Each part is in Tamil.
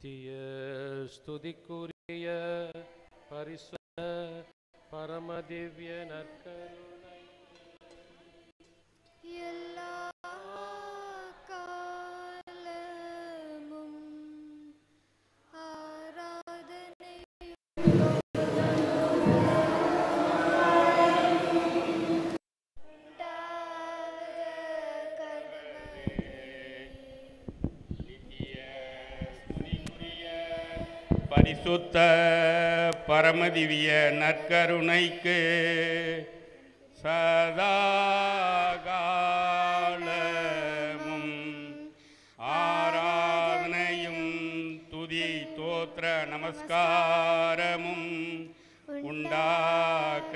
நித்திய ஸ்துதிக்குரிய பரிசுத்த பரமதிவ்ய நற்கருணை எல்லா காலமும் ஆராதனை பரிசுத்த பரமதிவிய நற்கருணைக்கு சதாகாலமும் ஆராதனையும் துதி தோத்திர நமஸ்காரமும் உண்டாக்க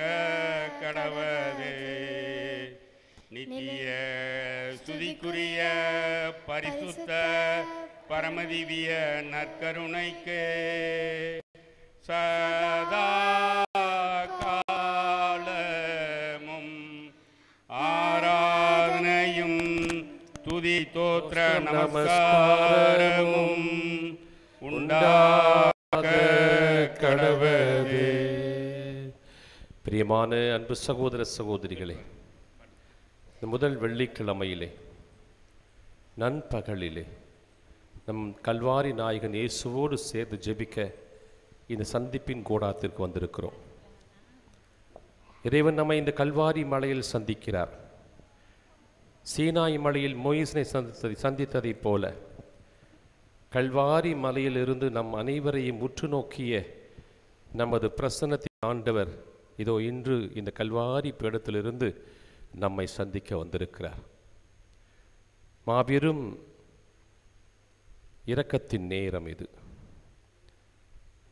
கடவது. நித்திய ஸ்துதிக்குரிய பரிசுத்த பரமதிவிய நற்கருணைக்கு சதா காலமும் ஆராதனையும் துதி தோத்திர நமஸ்காரமும் உண்டாக கடவது. பிரியமான அன்பு சகோதர சகோதரிகளே, இந்த முதல் வெள்ளிக்கிழமையிலே நண்பகலிலே நம் கல்வாரி நாயகன் இயேசுவோடு சேர்ந்து ஜெபிக்க இந்த சந்திப்பின் கூடாரத்திற்கு வந்திருக்கிறோம். இறைவன் நம்மை இந்த கல்வாரி மலையில் சந்திக்கிறார். சீனாய் மலையில் மோயிசனை சந்தித்ததைப் போல கல்வாரி மலையிலிருந்து நம் அனைவரையும் உற்று நோக்கிய நமது பிரசன்னத்தின் ஆண்டவர் இதோ இன்று இந்த கல்வாரி பீடத்திலிருந்து நம்மை சந்திக்க வந்திருக்கிறார். மாபெரும் இரக்கத்தின் நேரம் இது.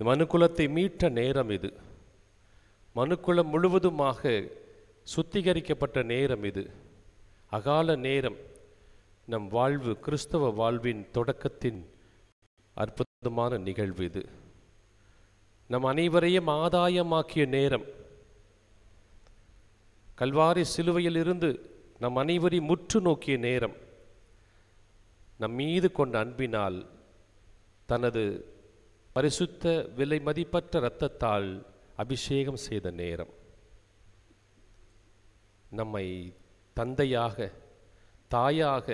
மனுக்குலத்தை மீட்ட நேரம் இது. மனுக்குலம் முழுவதுமாக சுத்திகரிக்கப்பட்ட நேரம் இது. அகால நேரம். நம் வாழ்வு, கிறிஸ்தவ வாழ்வின் தொடக்கத்தின் அற்புதமான நிகழ்வு இது. நம் அனைவரையும் ஆதாயமாக்கிய நேரம். கல்வாரி சிலுவையில் இருந்து நம் அனைவரையும் முற்று நோக்கிய நேரம். நம் மீது கொண்ட அன்பினால் தனது பரிசுத்த விலை மதிப்பற்ற இரத்தத்தால் அபிஷேகம் செய்த நேரம். நம்மை தந்தையாக, தாயாக,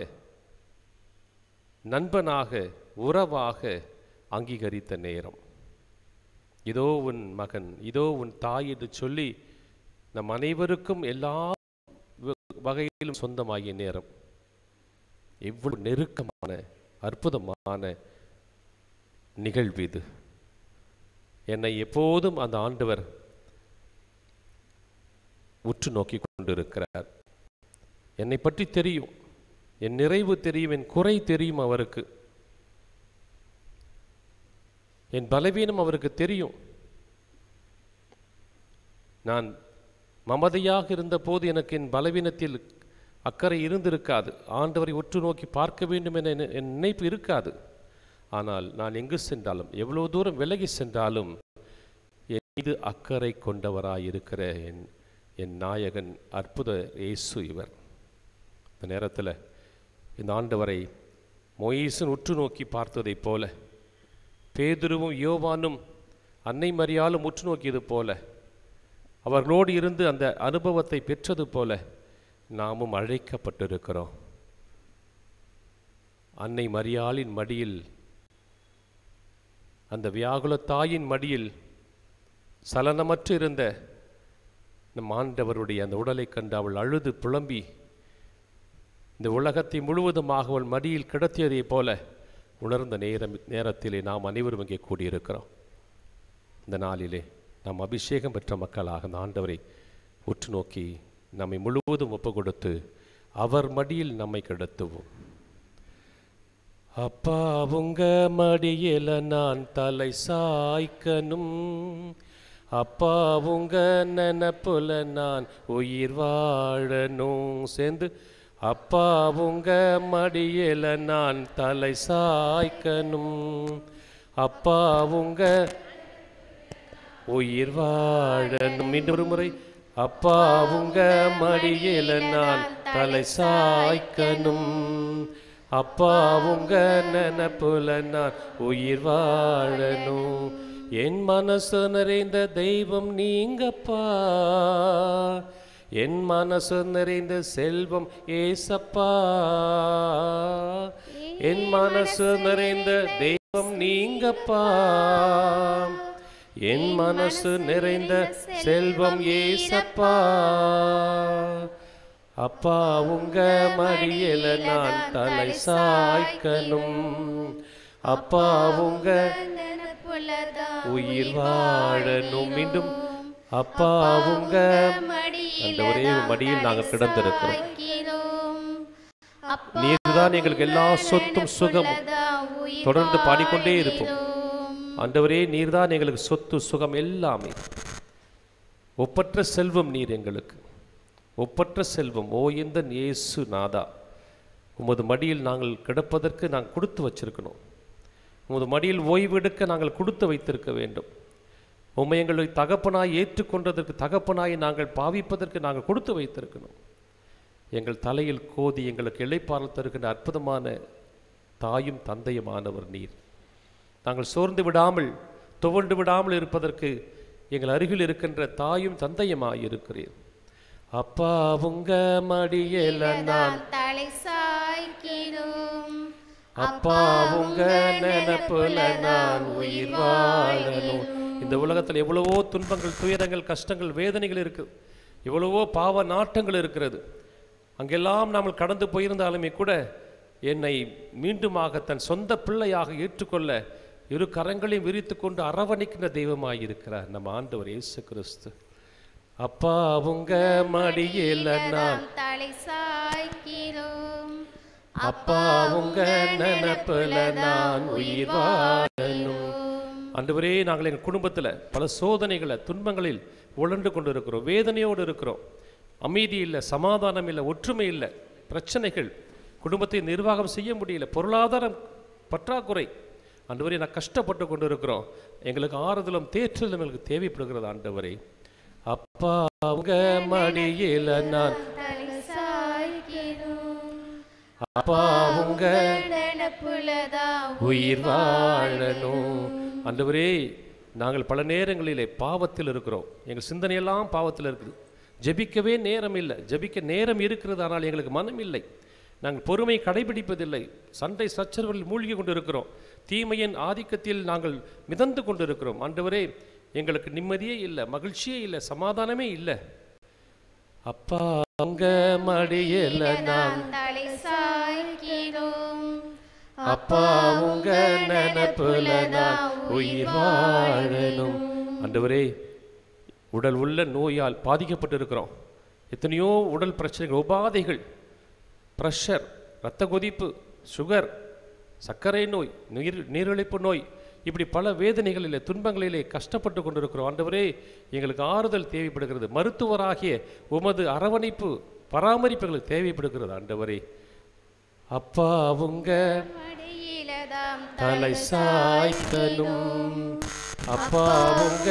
நண்பனாக, உறவாக அங்கீகரித்த நேரம். இதோ உன் மகன், இதோ உன் தாய் என்று சொல்லி நம் அனைவருக்கும் எல்லா வகையிலும் சொந்தமாகிய நேரம். எவ்வளவு நெருக்கமான அற்புதமான நிகழ்வு இது. என்னை எப்போதும் அந்த ஆண்டவர் உற்று நோக்கி கொண்டிருக்கிறார். என்னை பற்றி தெரியும், என் நிறைவு தெரியும், என் குறை தெரியும் அவருக்கு, என் பலவீனம் அவருக்கு தெரியும். நான் மமதையாக இருந்தபோது எனக்கு என் பலவீனத்தில் அக்கறை இருந்திருக்காது. ஆண்டவரை உற்று நோக்கி பார்க்க வேண்டும் என என் நினைப்பு இருக்காது. ஆனால் நான் எங்கு சென்றாலும், எவ்வளோ தூரம் விலகி சென்றாலும் என் மீது அக்கறை கொண்டவராயிருக்கிற என் நாயகன் அற்புத இயேசு இவர். இந்த நேரத்தில் இந்த ஆண்டவரை மோயிசன் உற்று நோக்கி பார்த்ததைப் போல, பேதுருவும் யோவானும் அன்னை மரியாளும் உற்று நோக்கியது போல, அவர்களோடு இருந்து அந்த அனுபவத்தை பெற்றது போல நாமும் அழைக்கப்பட்டிருக்கிறோம். அன்னை மரியாளின் மடியில், அந்த வியாகுல தாயின் மடியில் சலனமற்று இருந்த நம் ஆண்டவருடைய அந்த உடலை கண்டு அவள் அழுது புலம்பி இந்த உலகத்தை முழுவதுமாக அவள் மடியில் கிடத்தியதைப் போல உணர்ந்த நேரத்திலே நாம் அனைவரும் இங்கே கூடியிருக்கிறோம். இந்த நாளிலே நாம் அபிஷேகம் பெற்ற மக்களாக அந்த ஆண்டவரை உற்று நோக்கி நம்மை முழுவதும் ஒப்பு கொடுத்து அவர் மடியில் நம்மை கிடத்துவோம். அப்பா உங்க மடியில நான் தலை சாய்க்கணும், அப்பா உங்க நினப்புல நான் உயிர் வாழணும். சேர்ந்து அப்பா உங்க மடியில நான் தலை சாய்க்கணும், அப்பா உங்க உயிர் வாழணும். மீண்டும் ஒரு முறை, அப்பா உங்க மடியில நான் தலை சாய்க்கணும், அப்பா உங்க நினப்புல நான் உயிர் வாழணும். என் மனசு நிறைந்த தெய்வம் நீங்கப்பா, என் மனசு நிறைந்த செல்வம் ஏசப்பா, என் மனசு நிறைந்த தெய்வம் நீங்கப்பா, என் மனசு நிறைந்த செல்வம் ஏசப்பா. அப்பா உங்க மடியில நான் தலை சாய்க்கணும், அப்பா உங்க உயிர் வாழணும். மீண்டும் அப்பா உங்க அந்த ஒரே மடியில் நாங்கள் கிடந்திருக்கிறோம். நீர்தான் எங்களுக்கு எல்லா சொத்தும் சுகமும். தொடர்ந்து பாடிக்கொண்டே இருப்போம். ஆண்டவரே நீர்தான் எங்களுக்கு சொத்து சுகம் எல்லாமே. ஒப்பற்ற செல்வம் நீர் எங்களுக்கு, ஒப்பற்ற செல்வம். ஓ இந்த இயேசு நாதா, உமது மடியில் நாங்கள் கிடப்பதற்கு நாங்கள் கொடுத்து வச்சிருக்கணும். உமது மடியில் ஓய்வெடுக்க நாங்கள் கொடுத்து வைத்திருக்க வேண்டும். உம்மை எங்களை தகப்பனாய் ஏற்றுக்கொண்டதற்கு, தகப்பனாய் நாங்கள் பாவிப்பதற்கு நாங்கள் கொடுத்து வைத்திருக்கணும். எங்கள் தலையில் கோதி எங்களுக்கு இளைப்பாறல் தருகின்ற அற்புதமான தாயும் தந்தையுமானவர் நீர். நாங்கள் சோர்ந்து விடாமல் துவண்டு விடாமல் இருப்பதற்கு எங்கள் அருகில் இருக்கின்ற தாயும் தந்தையுமாய் இருக்கிறீர். அப்பா உங்க மடியில நான் தலை சாய்க்கிறோம், அப்பா உங்க நினைப்புல நான் உயிர் வாழணும். இந்த உலகத்தில் எவ்வளவோ துன்பங்கள், துயரங்கள், கஷ்டங்கள், வேதனைகள் இருக்கு, எவ்வளவோ பாவ நாட்டங்கள் இருக்கிறது. அங்கெல்லாம் நாம் கடந்து போயிருந்தாலுமே கூட என்னை மீண்டுமாக தன் சொந்த பிள்ளையாக ஏற்றுக்கொள்ள இரு கரங்களையும் விரித்து கொண்டு அரவணைக்கின்ற தெய்வமாய் இருக்கிறார் நம் ஆண்டவர் இயேசு கிறிஸ்து. அப்பா உங்க மடியில நான் தலை சாய்க்கிறோம், அப்பா உங்க நினைப்புல நான் உயிர் வாழணும். ஆண்டவரே நாங்கள் எங்கள் குடும்பத்தில் பல சோதனைகளை, துன்பங்களில் உழண்டு கொண்டு இருக்கிறோம், வேதனையோடு இருக்கிறோம். அமைதி இல்லை, சமாதானம் இல்லை, ஒற்றுமை இல்லை, பிரச்சனைகள், குடும்பத்தை நிர்வாகம் செய்ய முடியல, பொருளாதாரம் பற்றாக்குறை. ஆண்டவரே நான் கஷ்டப்பட்டு கொண்டு இருக்கிறோம். எங்களுக்கு ஆறுதலும் தேற்றலும் எங்களுக்கு தேவைப்படுகிறது ஆண்டவரே. அப்பா உங்க மடியில நான் தலை சாய்க்கிறோம், அப்பா உங்க உயிர் வாழணும். ஆண்டவரே நாங்கள் பல நேரங்களிலே பாவத்தில் இருக்கிறோம், எங்கள் சிந்தனையெல்லாம் பாவத்தில் இருக்குது. ஜெபிக்கவே நேரம் இல்லை, ஜெபிக்க நேரம் இருக்கிறது, ஆனால் எங்களுக்கு மனம் இல்லை. நாங்கள் பொறுமை கடைபிடிப்பதில்லை, சண்டை சச்சரவுகளில் மூழ்கி கொண்டு இருக்கிறோம், தீமையின் ஆதிக்கத்தில் நாங்கள் மிதந்து கொண்டு இருக்கிறோம். ஆண்டவரே எங்களுக்கு நிம்மதியே இல்லை, மகிழ்ச்சியே இல்லை, சமாதானமே இல்லை. அப்பா உங்க மடியில நான் தலை சாய்க்கிறோம், அப்பா உங்க நினைப்புல நான் உயிர் வாழணும். ஆண்டவரே உடல் உள்ள நோயால் பாதிக்கப்பட்டு இருக்கிறோம். எத்தனையோ உடல் பிரச்சனைகள், உபாதைகள், பிரஷர், இரத்த கொதிப்பு, சுகர், சர்க்கரை நோய், நீரிழிப்பு நோய், இப்படி பல வேதனைகளிலே, துன்பங்களிலே கஷ்டப்பட்டு கொண்டிருக்கிறோம். ஆண்டவரே எங்களுக்கு ஆறுதல் தேவைப்படுகிறது, மருத்துவராகிய உமது அரவணைப்பு, பராமரிப்பு எங்களுக்கு தேவைப்படுகிறது ஆண்டவரே. அப்பா உங்க தலை சாய்க்கணும், அப்பா உங்க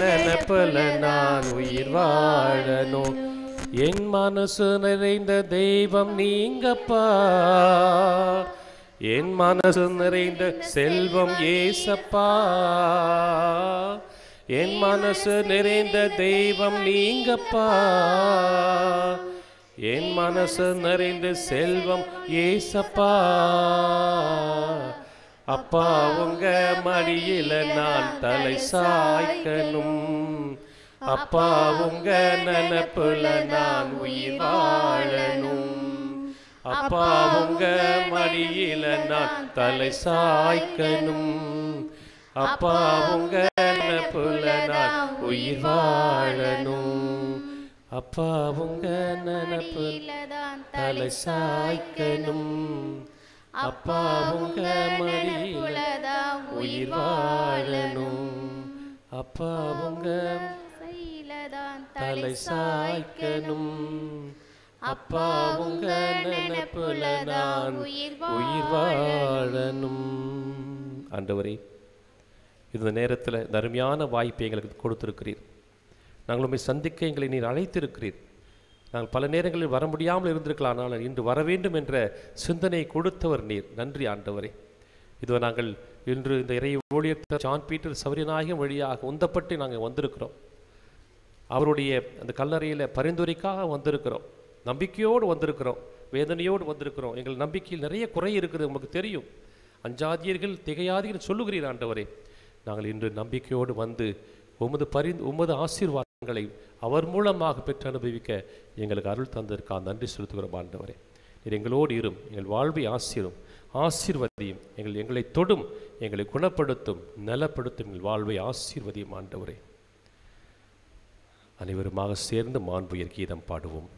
நினைப்புல நான் உயிர் வாழணும். என் மனசு நிறைந்த தெய்வம் நீங்கப்பா, என் மனசு நிறைந்த செல்வம் ஏசப்பா, என் மனசு நிறைந்த தெய்வம் நீங்கப்பா, என் மனசு நிறைந்த செல்வம் ஏசப்பா. அப்பா உங்க மடியில நான் தலை சாய்க்கணும், அப்பா உங்க நினைப்புல நான் உயிர் வாழணும். அப்பா உங்க மடியில நான் தலை சாய்க்கணும், அப்பா உங்க நினைப்புல நான் உயிர் வாழணும். அப்பா உங்க நினைப்புல தலை சாய்க்கணும், அப்பா உங்க மடியில உயிர் வாழணும். அப்பா உங்க தலை சாய்க்கணும், அப்பா உங்க நினைப்புல நான் உயிர் வாழணும். ஆண்டவரே இந்த நேரத்தில் இந்த அருமையான வாய்ப்பை எங்களுக்கு கொடுத்திருக்கிறீர். நாங்கள் உண்மை சந்திக்க எங்களை நீர் அழைத்திருக்கிறீர். நாங்கள் பல நேரங்களில் வர முடியாமல் இருந்திருக்கலாம், ஆனால் இன்று வர வேண்டும் என்ற சிந்தனை கொடுத்தவர் நீர். நன்றி ஆண்டவரே. இதோ நாங்கள் இன்று இந்த இறை ஊழியர் ஜான் பீட்டர் சௌரியநாயகம் வழியாக உந்தப்பட்டு நாங்கள் வந்திருக்கிறோம். அவருடைய அந்த கல்லறையில் பரிந்துரைக்காக வந்திருக்கிறோம். நம்பிக்கையோடு வந்திருக்கிறோம், வேதனையோடு வந்திருக்கிறோம். எங்கள் நம்பிக்கையில் நிறைய குறை இருக்குது, உங்களுக்கு தெரியும். அஞ்சாதீர்கள் திகையாதீர்கள் சொல்லுகிறீர் ஆண்டவரே. நாங்கள் இன்று நம்பிக்கையோடு வந்து உமது ஆசீர்வாதங்களை அவர் மூலமாக பெற்று அனுபவிக்க எங்களுக்கு அருள் தந்ததற்காக நன்றி செலுத்துகிறோம் ஆண்டவரே. நீர் எங்களோடு இரும், எங்கள் வாழ்வை ஆசீர்வதியும், எங்களை தொடும், எங்களை குணப்படுத்தும், நலப்படுத்தும், எங்கள் வாழ்வை ஆசீர்வதியும் ஆண்டவரே. அனைவருமாக சேர்ந்து மாண்புயர் கீதம் பாடுவோம்.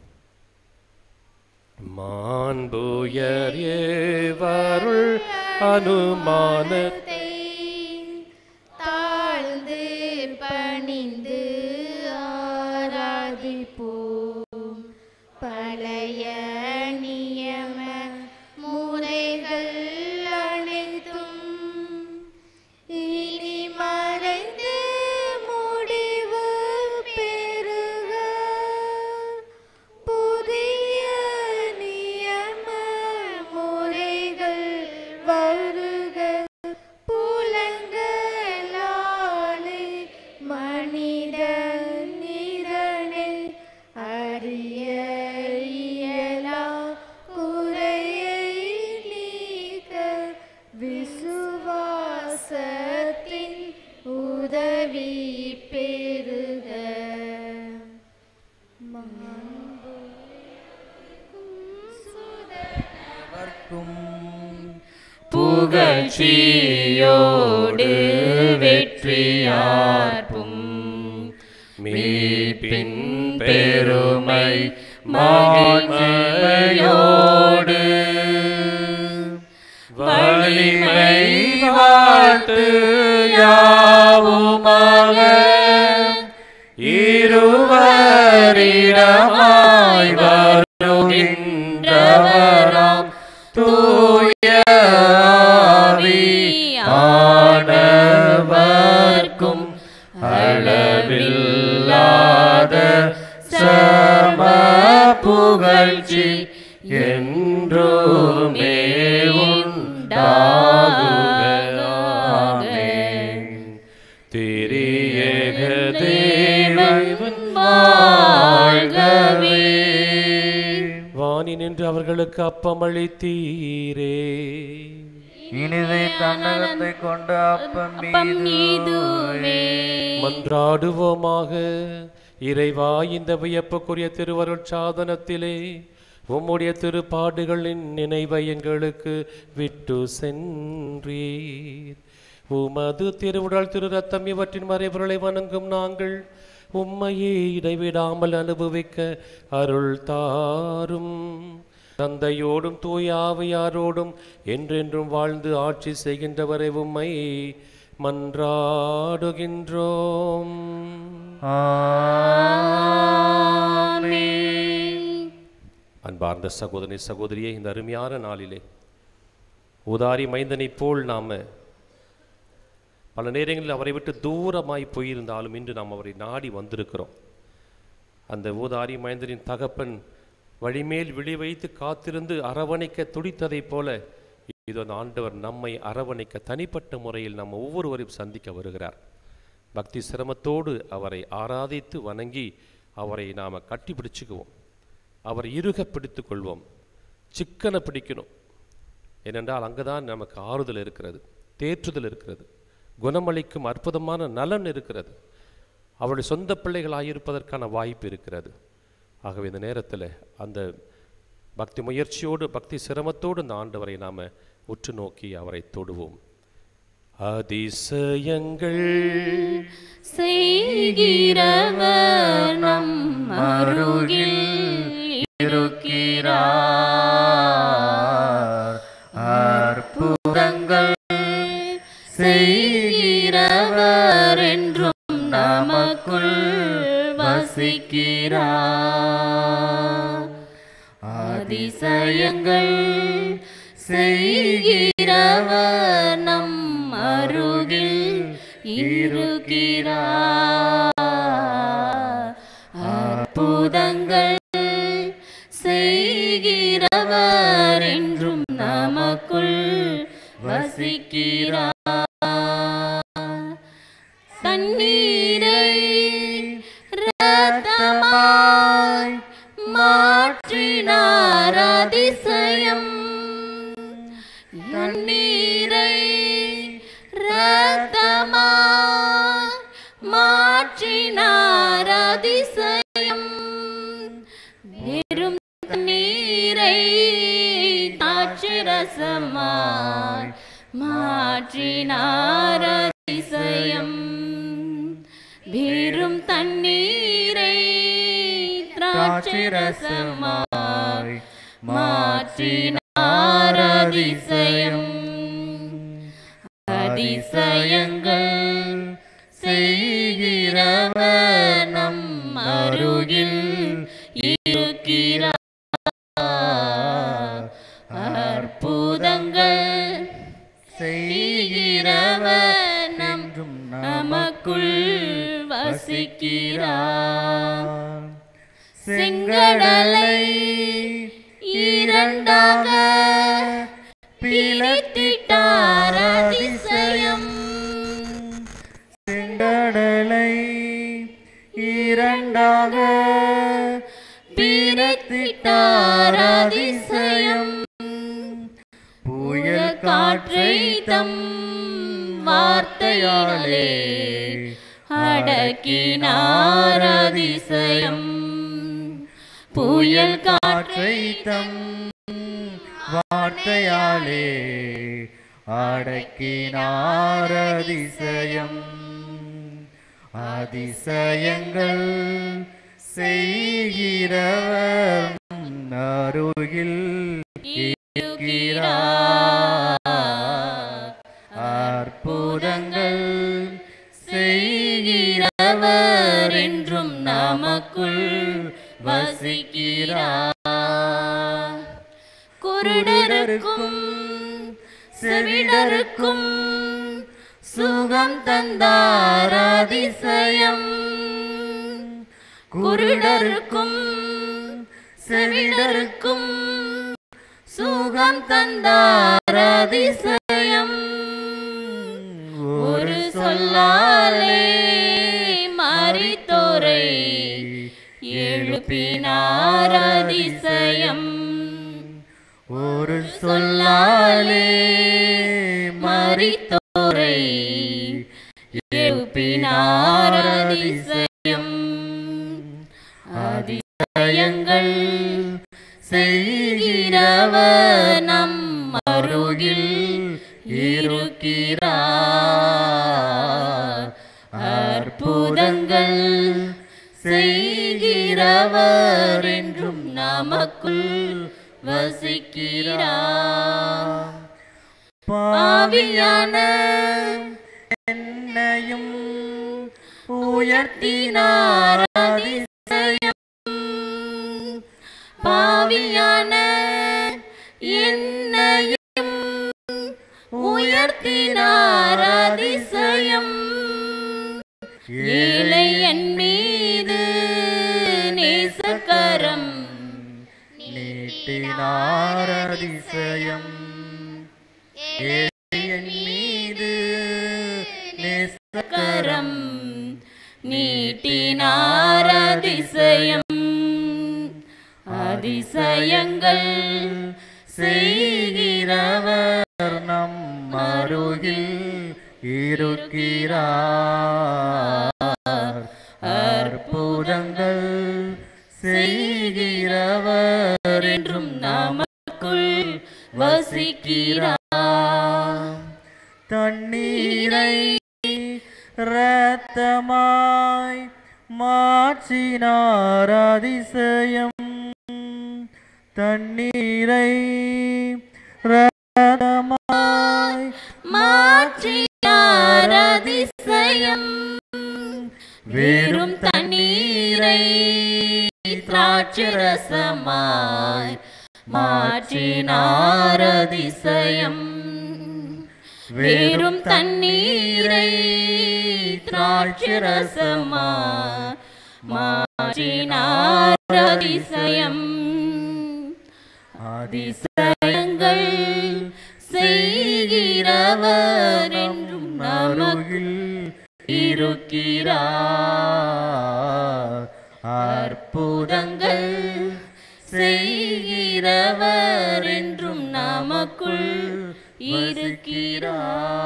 மாண்புயர் ஏவருள் அனுமானத்தை தாழ்ந்து பணிந்து ஆராதிப்போம். பழைய நியம முறைகள் அனைத்தும் இனி மறைந்து முடிவு பெறுக. புதிய நியம முறைகள் வருக. புலங்களாலே மனித நிதனை அறிய இயலா குறையை நீக்க விசுவாசத்தின் உதவி பெறுக. புகழ்ச்சியோடு வெற்றியார்ப்பும் மீட்பின் பெருமை மகிமையோடு வலிமை வாழ்த்து யாவுமாக இருவரிடமாய் வருகின்றவராம் தூய ஆவியானவர்க்கும் அளவில்லாத சம புகழ்ச்சி என்றுமே உண்டாகுக. ஆமென். திரியேக தேவன் வாழ்கவே. வானி நின்று அவர்களுக்கு அப்பமளித்தீரே, இனிதை தன்னகத்தை கொண்ட அப்பம் மீதுவே. மன்றாடுவோமாக. இறைவா, இந்த வியப்புக்குரிய திருவருட் சாதனத்திலே உம்முடைய திருப்பாடுகளின் நினைவை எங்களுக்கு விட்டு சென்றீர். உமது திருவுடல் திரு ரத்தம் இவற்றின் மறைபொருளை வணங்கும் நாங்கள் உம்மையே இடைவிடாமல் அனுபவிக்க அருள் தாரும். தந்தையோடும் தூய ஆவியாரோடும் என்றென்றும் வாழ்ந்து ஆட்சி செய்கின்றவரை உம்மை மன்றாடுகின்றோம். அன்பார்ந்த சகோதரி சகோதரியே, இந்த அருமையான நாளிலே உதாரி மைந்தனைப் போல் நாம் பல நேரங்களில் அவரை விட்டு தூரமாய் போயிருந்தாலும் இன்று நாம் அவரை நாடி வந்திருக்கிறோம். அந்த ஊதாரி மைந்தனின் தகப்பன் வழிமேல் விழி வைத்து காத்திருந்து அரவணைக்க துடித்ததைப் போல இது அந்த ஆண்டவர் நம்மை அரவணைக்க தனிப்பட்ட முறையில் நம்ம ஒவ்வொருவரையும் சந்திக்க வருகிறார். பக்தி சிரமத்தோடு அவரை ஆராதித்து வணங்கி அவரை நாம் கட்டி பிடிச்சுக்குவோம், அவரை இறுக பிடித்து கொள்வோம், சிக்கனை பிடிக்கணும். ஏனென்றால் அங்கே தான் நமக்கு ஆறுதல் இருக்கிறது, தேற்றுதல் இருக்கிறது, குணமளிக்கும் அற்புதமான நலன் இருக்கிறது, அவருடைய சொந்த பிள்ளைகளாயிருப்பதற்கான வாய்ப்பு இருக்கிறது. ஆகவே இந்த நேரத்தில் அந்த பக்தி முயற்சியோடு பக்தி சிரமத்தோடு இந்த ஆண்டவரை நாம் உற்று நோக்கி அவரை தொடுவோம். அதிசயங்கள் செய்கிறவர் நம் அருகில் இருக்கிறார். அற்புதங்கள் செய்கிறவர் என்றும் நமக்குள் வசிக்கிறார். அதிசயங்கள் செய்கிறவர் நம் அருகில் இருக்கிறார். அற்புதங்கள் செய்கிறவர் என்றும் நமக்குள் வசிக்கிறார். தண்ணீரை இரத்தமாய் மாற்றினார் அதிசயம். தண்ணீரை இரத்தமாய் மாற்றினார் அதிசயம். வெறும் நீரை தாட்சிரசமாய் மாற்றினார் அதிசயம். வெறும் தண்ணீரை திராட்சரசமாய் மாற்றினார் அதிசயம். அதிசயங்கள் செய்கிறவர் நம் அருகில் இருக்கிறார். அற்புதங்கள் செய்கிறவர் நம் நமக்குள் வசிக்கிறார். செங்கடலை இரண்டாக பிரித்திட்டார் அதிசயம். செங்கடலை இரண்டாக பிரித்திட்டார் அதிசயம். புயல் காற்றை தம் வார்த்தையாலே அடக்கினார் அதிசயம். புயல் காற்றை தம் வார்த்தையாலே அடக்கினார் அதிசயம். அதிசயங்கள் செய்கிறவர் அருகில் இருக்கிறார். அற்புதங்கள் செய்கிறவர் என்றும் நமக்குள் வசிக்கிறார். குருடருக்கும் செவிடருக்கும் சுகம் தந்தார் அதிசயம். குருடருக்கும் செவிடருக்கும் சுகம் தந்தார் அதிசயம். ஒரு சொல்லாலே மரித்தோரை எழுப்பினார் அதிசயம். ஒரு சொல்லாலே மரித்தோரை எழுப்பினார் அதிசயம். அதிசயங்கள் செய்கிறவர் நம் அருகில் இருக்கிறார். அற்புதங்கள் செய்கிறவர் என்றும் நமக்குள் வசிக்கிறார். பாவியான என்னையும் உயர்த்தினார் அதிசயம். பாவியான என்னையும் உயர்த்தினார் அதிசயம். ஏழை என் மீது நேசக்கரம் நீட்டினார் அதிசயம். ஏழை என் மீது நேசக்கரம் கரம் நீட்டினார் அதிசயம். அதிசயங்கள் செய்கிறவர் நம் அருகில் இருக்கிறார். அற்புதங்கள் செய்கிறவர் என்றும் நமக்குள் வசிக்கிறார். தண்ணீரை இரத்தமாய் மாற்றினார் அதிசயம். தண்ணீரை இரத்தமாய் மாற்றினார் அதிசயம். வெறும் தண்ணீரை திராட்சரசமாய் மாற்றினார் அதிசயம். வெறும் தண்ணீரை திராட்சரசமாய் மாற்றினார் அதிசயம். அதிசயங்கள் செய்கிறவர் என்றும் நமக்கு இருக்கிறார். அற்புதங்கள் செய்கிறவர் என்றும் நமக்குள் இருக்கிறார்.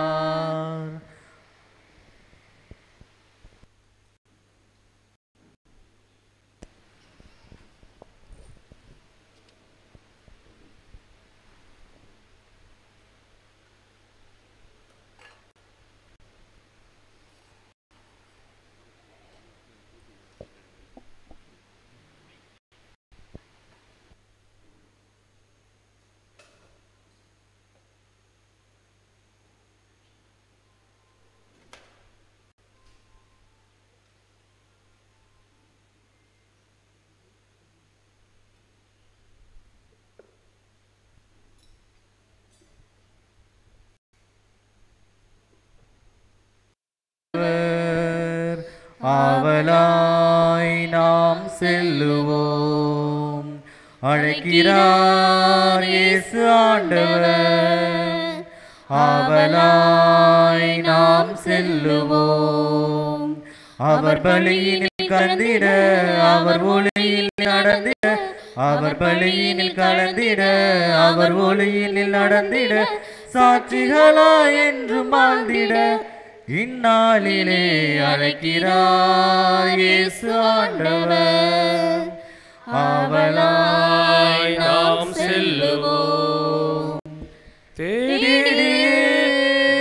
ஆவலாய் நாம் செல்லுவோம். அழைக்கிறார் இயேசு ஆண்டவர். ஆவலாய் நாம் செல்லுவோம். அவர் பலியினில் கலந்திட, அவர் ஒளியில் நடந்திட, அவர் பலியினில் கலந்திட, அவர் ஒளியினில் நடந்திட, சாட்சிகளாய் என்று வாழ்ந்திட இந்நாளிலே அழைக்கிறார் இயேசு ஆண்டவர். ஆவலாய் நாம் செல்லுவோம். தேடினே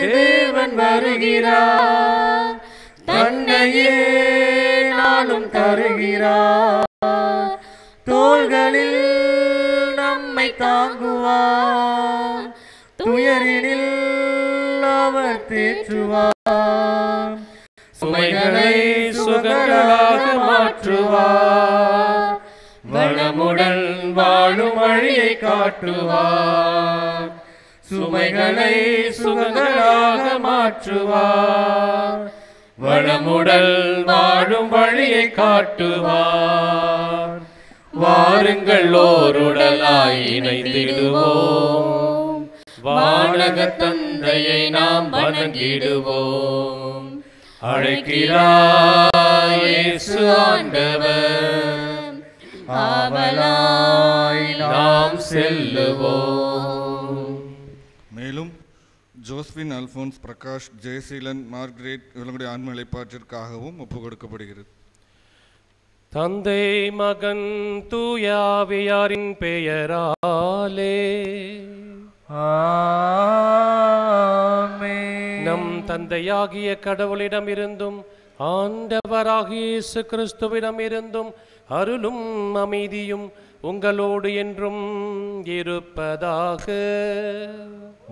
தேவன் வருகிறார், தன்னையே நாளும் தருகிறார். தோள்களில் நம்மை தாங்குவார், துயரினில் அவர் தேற்றுவார். சுமைகளை சுகங்களாக மாற்றுவார், வளமுடன் வாழும் வழியை காட்டுவார். சுமைகளை சுகங்களாக மாற்றுவார், வளமுடன் வாழும் வழியை காட்டுவார். வாருங்கள் ஓருடலாய் இணைந்திடுவோம், வானக தந்தையை நாம் வணங்கிடுவோம். அழைக்கிறார் இயேசு ஆண்டவர், ஆவலாய் நாம் செல்லுவோம். மேலும் ஜோஸ்வின், அல்போன்ஸ், பிரகாஷ், ஜெயசீலன், மார்கரெட் இவர்களுடைய ஆன்ம இளைப்பாற்றிற்காகவும் ஒப்புக் கொடுக்கப்படுகிறது. தந்தை மகன் தூயாவியாரின் பெயராலே ஆமென். நம் தந்தையாகிய கடவுளிடமிருந்தும் ஆண்டவராகிய இயேசு கிறிஸ்துவிடமிருந்தும் அருளும் அமைதியும் உங்களோடு என்றும் இருப்பதாக.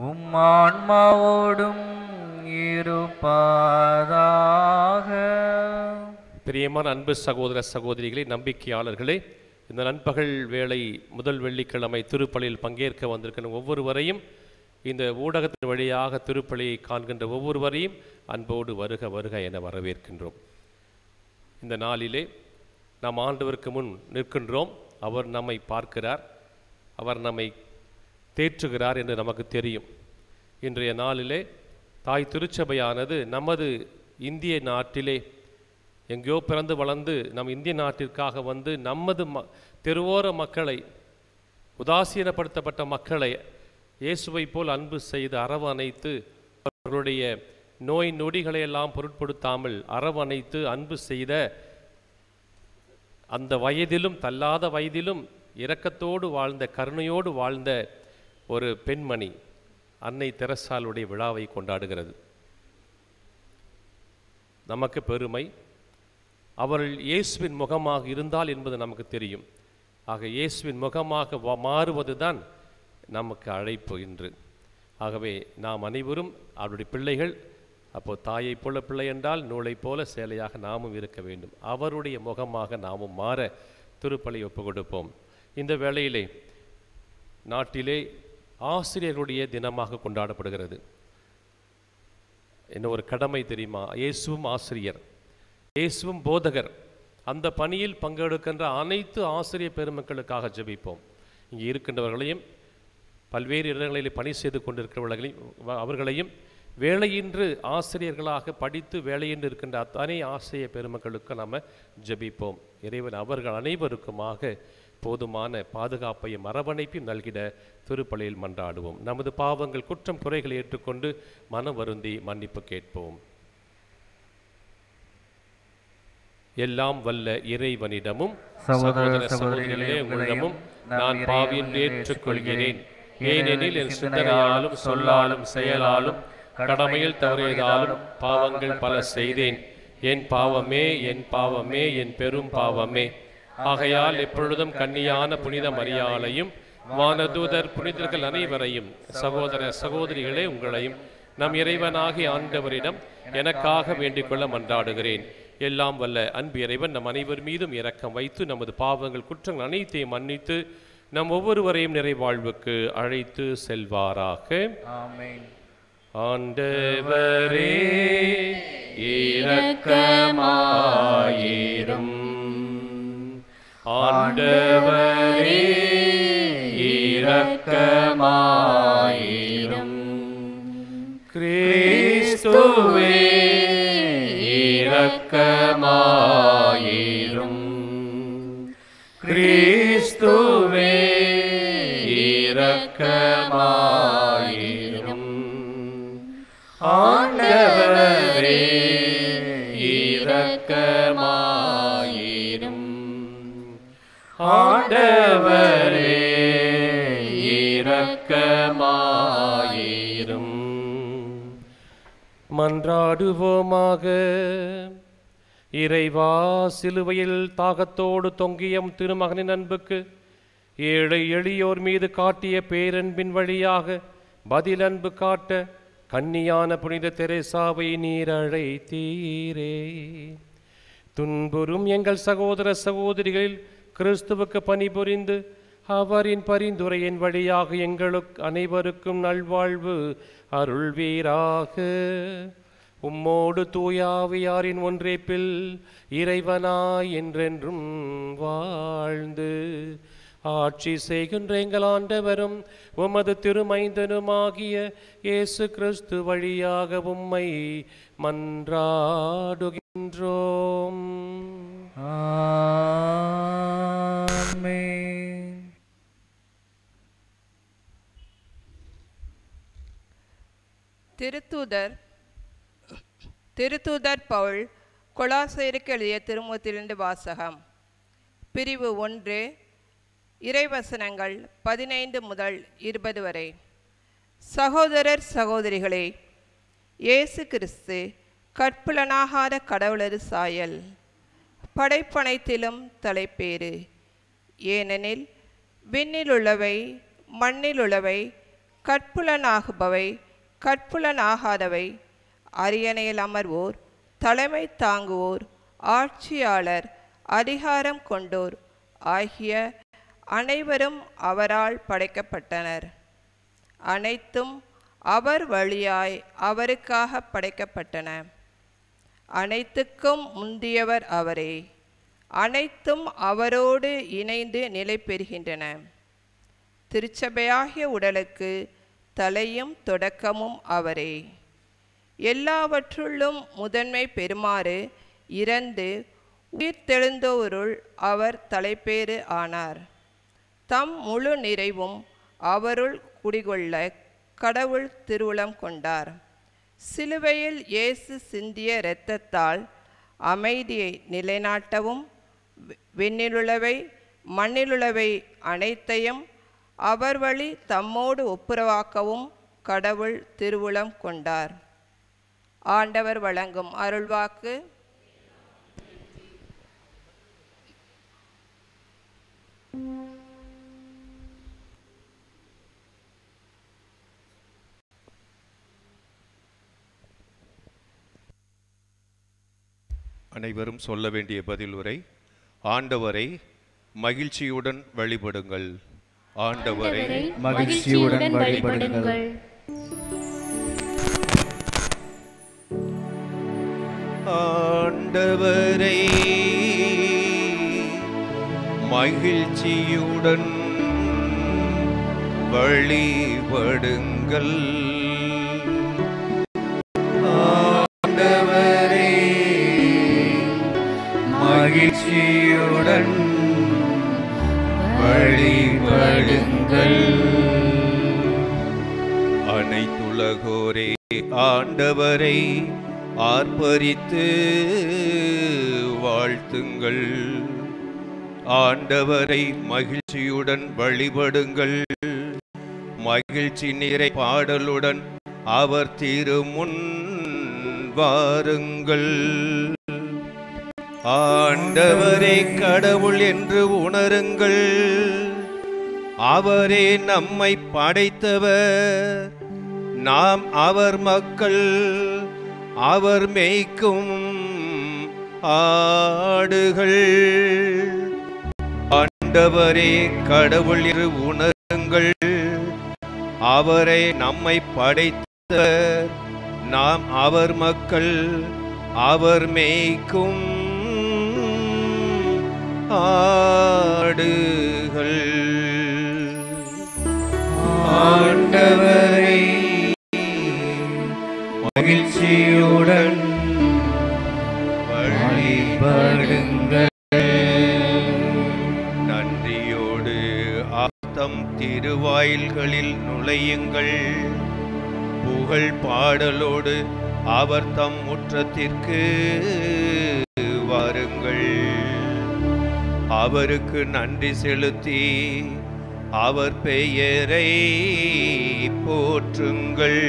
உம் ஆன்மாவோடும் இருப்பதாக. பிரியமான அன்பு சகோதர சகோதரிகளே, நம்பிக்கையாளர்களே, இந்த நண்பகல் வேளை முதல் வெள்ளிக்கிழமை திருப்பலியில் பங்கேற்க வந்திருக்கிற ஒவ்வொருவரையும், இந்த ஊடகத்தின் வழியாக திருப்பலியை காண்கின்ற ஒவ்வொருவரையும் அன்போடு வருக வருக என வரவேற்கின்றோம். இந்த நாளிலே நாம் ஆண்டவருக்கு முன் நிற்கின்றோம். அவர் நம்மை பார்க்கிறார், அவர் நம்மை தேற்றுகிறார் என்று நமக்கு தெரியும். இன்றைய நாளிலே தாய் திருச்சபையானது நமது இந்திய நாட்டிலே எங்கேயோ பிறந்து வளர்ந்து நம் இந்திய நாட்டிற்காக வந்து நமது தெருவோர மக்களை, உதாசீனப்படுத்தப்பட்ட மக்களை இயேசுவை போல் அன்பு செய்து அரவணைத்து, அவர்களுடைய நோய் நொடிகளை எல்லாம் பொருட்படுத்தாமல் அரவணைத்து அன்பு செய்த, அந்த வயதிலும் தள்ளாத வயதிலும் இரக்கத்தோடு வாழ்ந்த, கருணையோடு வாழ்ந்த ஒரு பெண்மணி அன்னை தெரசாளுடைய விழாவை கொண்டாடுகிறது. நமக்கு பெருமை. அவர்கள் இயேசுவின் முகமாக இருந்தால் என்பது நமக்கு தெரியும். ஆக இயேசுவின் முகமாக மாறுவது தான் நமக்கு அழைப்பு இன்று. ஆகவே நாம் அனைவரும் அவருடைய பிள்ளைகள். அப்போது தாயைப் போல பிள்ளை என்றால் நூலைப் போல சேலையாக நாமும் இருக்க வேண்டும். அவருடைய முகமாக நாமும் மாற திருப்பலி ஒப்புக் கொடுப்போம். இந்த வேளையிலே நாட்டிலே ஆசிரியர்களுடைய தினமாக கொண்டாடப்படுகிறது. என்ன ஒரு கடமை தெரியுமா? இயேசுவும் ஆசிரியர், இயேசுவும் போதகர். அந்த பணியில் பங்கெடுக்கின்ற அனைத்து ஆசிரியர் பெருமக்களுக்காக ஜெபிப்போம். இங்கே இருக்கின்றவர்களையும் பல்வேறு இடங்களில் பணி செய்து கொண்டிருக்கிறவர்களையும் அவர்களையும் வேலையின்றி ஆசிரியர்களாக படித்து வேலையின்றி இருக்கின்ற அத்தனை ஆசிரிய பெருமக்களுக்கு நாம் ஜெபிப்போம். இறைவன் அவர்கள் அனைவருக்குமாக போதுமான பாதுகாப்பையும் அரவணைப்பையும் நல்கிட திருப்பலியில் மன்றாடுவோம். நமது பாவங்கள் குற்றம் குறைகளை ஏற்றுக்கொண்டு மனம் வருந்தி மன்னிப்பு கேட்போம். எல்லாம் வல்ல இறைவனிடமும் சகோதர சகோதரிகளே உங்களிடமும் நான் பாவி என்று ஏற்றுக்கொள்கிறேன். ஏனெனில் என் சிந்தனையாலும் சொல்லாலும் செயலாலும் கடமையில் தவறியதாலும் பாவங்கள் பல செய்தேன். என் பாவமே என் பாவமே என் பெரும் பாவமே. ஆகையால் எப்பொழுதும் கன்னியான புனித மரியாளையும் வானதூதர் புனிதர்கள் அனைவரையும் சகோதர சகோதரிகளே உங்களையும் நம் இறைவனாகிய ஆண்டவரிடம் எனக்காக வேண்டிக் கொள்ள மன்றாடுகிறேன். எல்லாம் வல்ல அன்பு இறைவன் நம் அனைவர் மீதும் இரக்கம் வைத்து நமது பாவங்கள் குற்றங்கள் அனைத்தையும் மன்னித்து நம் ஒவ்வொருவரையும் நிறைவாழ்வுக்கு அழைத்து செல்வாராக. ஆமென். ஆண்டவரே இரக்கமாயிரும். ஆண்டவரே இரக்கமாயிரும். கிறிஸ்துவே இரக்கமாயிரும். கிறிஸ்துவே இரக்கமாயிரும். ஆண்டவரே இரக்கமாயிரும். ஆண்டவரே இரக்கமாயிரும். மன்றாடுவோமாக. இறைவா, சிலுவையில் தாகத்தோடு தொங்கிய திருமகனின் அன்புக்கு ஏழை எளியோர் மீது காட்டிய பேரன்பின் வழியாக பதில் அன்பு காட்ட கன்னியான புனித தெரேசாவை நீர் அழைத்தீரே. துன்புறும் எங்கள் சகோதர சகோதரிகளில் கிறிஸ்துவுக்கு பணிபுரிந்து அவரின் பரிந்துரையின் வழியாக எங்களுக்கு அனைவருக்கும் நல்வாழ்வு அருள்வீராக. உம்மோடு தூயாவியாரின் ஒன்றைப்பில் இறைவனாய் என்றென்றும் வாழ்ந்து ஆட்சி செய்கின்ற எங்கள் ஆண்டவரும் உமது திருமைந்தனுமாகிய இயேசு கிறிஸ்து வழியாக உம்மை மன்றாடுகின்றோம். ஆமென். திருத்தூதர் பவுல் கொலாசையருக்கு எழுதிய திருமுகத்திலிருந்து வாசகம். பிரிவு 1, இறைவசனங்கள் 15 முதல் 20 வரை. சகோதரர் சகோதரிகளே, இயேசு கிறிஸ்து கற்புலனாகாத கடவுளது சாயல், படைப்பனைத்திலும் தலைப்பேறு. ஏனெனில் விண்ணிலுள்ளவை மண்ணிலுள்ளவை, கற்புலனாகுபவை கற்புலனாகாதவை, அரியணையில் அமர்வோர், தலைமை தாங்குவோர், ஆட்சியாளர், அதிகாரம் கொண்டோர் ஆகிய அனைவரும் அவரால் படைக்கப்பட்டனர். அனைத்தும் அவர் வழியாய் அவருக்காக படைக்கப்பட்டன. அனைத்துக்கும் முந்தியவர் அவரே. அனைத்தும் அவரோடு இணைந்து நிலை பெறுகின்றன. திருச்சபையாகிய உடலுக்கு தலையும் தொடக்கமும் அவரே. எல்லாவற்றுள்ளும் முதன்மை பெறுமாறு இறந்து உயிர்த்தெழுந்தோருள் அவர் தலைப்பேறு ஆனார். தம் முழு நிறைவும் அவருள் குடிகொள்ள கடவுள் திருவுளம் கொண்டார். சிலுவையில் இயேசு சிந்திய இரத்தத்தால் அமைதியை நிலைநாட்டவும் விண்ணிலுள்ளவை மண்ணிலுள்ளவை அனைத்தையும் அவர் வழி தம்மோடு ஒப்புரவாக்கவும் கடவுள் திருவுளம் கொண்டார். ஆண்டவர் வழங்கும் அருள்வாக்கு. அனைவரும் சொல்ல வேண்டிய பதிலுரை. ஆண்டவரை மகிழ்ச்சியுடன் வழிபடுங்கள். ஆண்டவரை மகிழ்ச்சியுடன் வழிபடுங்கள். ஆண்டவரை மகிழ்ச்சியுடன் வழிபடுங்கள். ஆண்டவரே மகிழ்ச்சியுடன் வழிபடுங்கள். அனைத்துலகோரே ஆண்டவரை ஆர்ப்பரித்து வாழ்த்துங்கள். ஆண்டவரை மகிழ்ச்சியுடன் வழிபடுங்கள். மகிழ்ச்சி நிறை பாடலுடன் அவர் திருமுன் வாருங்கள். ஆண்டவரே கடவுள் என்று உணருங்கள். அவரே நம்மை படைத்தவர், நாம் அவர் மக்கள், அவர் மேய்க்கும் ஆடுகள். ஆண்டவரே கடவுள் என்று உணருங்கள். அவரே நம்மை படைத்தவர், நாம் அவர் மக்கள், அவர் மேய்க்கும் ஆடுகள். ஆண்டவரை மகிழ்ச்சியுடன் வழிபடுங்கள். நன்றியோடு ஆத்தம் திருவாயில்களில் நுழையுங்கள். புகழ் பாடலோடு அவர் தம் முற்றத்திற்கு வாருங்கள். அவருக்கு நன்றி செலுத்தி அவர் பெயரை போற்றுங்கள்.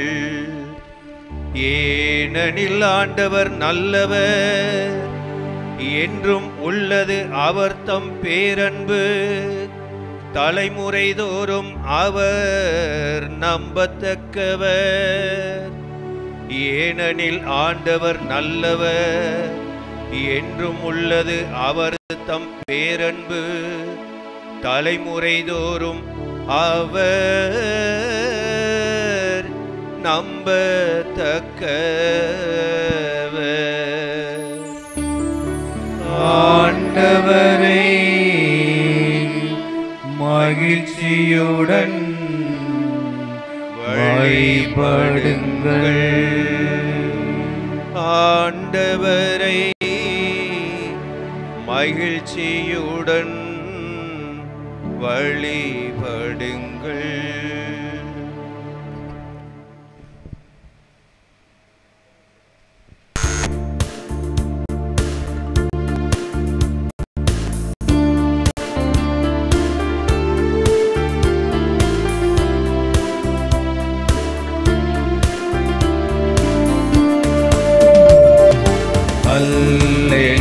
ஏனெனில் ஆண்டவர் நல்லவர், என்றும் உள்ளது அவர் தம் பேரன்பு. தலைமுறை தோறும் அவர் நம்பத்தக்கவர். ஏனெனில் ஆண்டவர் நல்லவர், என்றும் உள்ளது அவர் தம் பேரன்பு. தலைமுறை தோறும் அவர் நம்பத்தக்கவர். ஆண்டவரை மகிழ்ச்சியுடன் வழிபடுங்கள். ஆண்டவரை மகிழ்ச்சியுடன் வழிபடுங்கள்.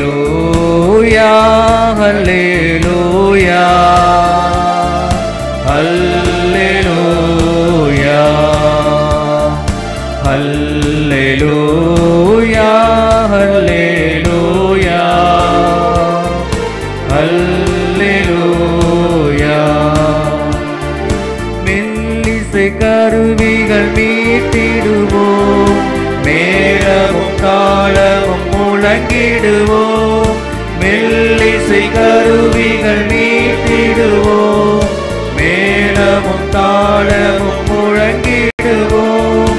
Hallelujah, hallelujah, hallelujah, hallelujah, hallelujah, hallelujah. மெல்லிசை கருவிகள் மீட்டிடுவோம், மேளமும் தாளமும் முழங்கிடுவோம். மெல்லிசை கருவிகள் மீட்டிடுவோம், மேளமும் தாளமும் முழங்கிடுவோம்.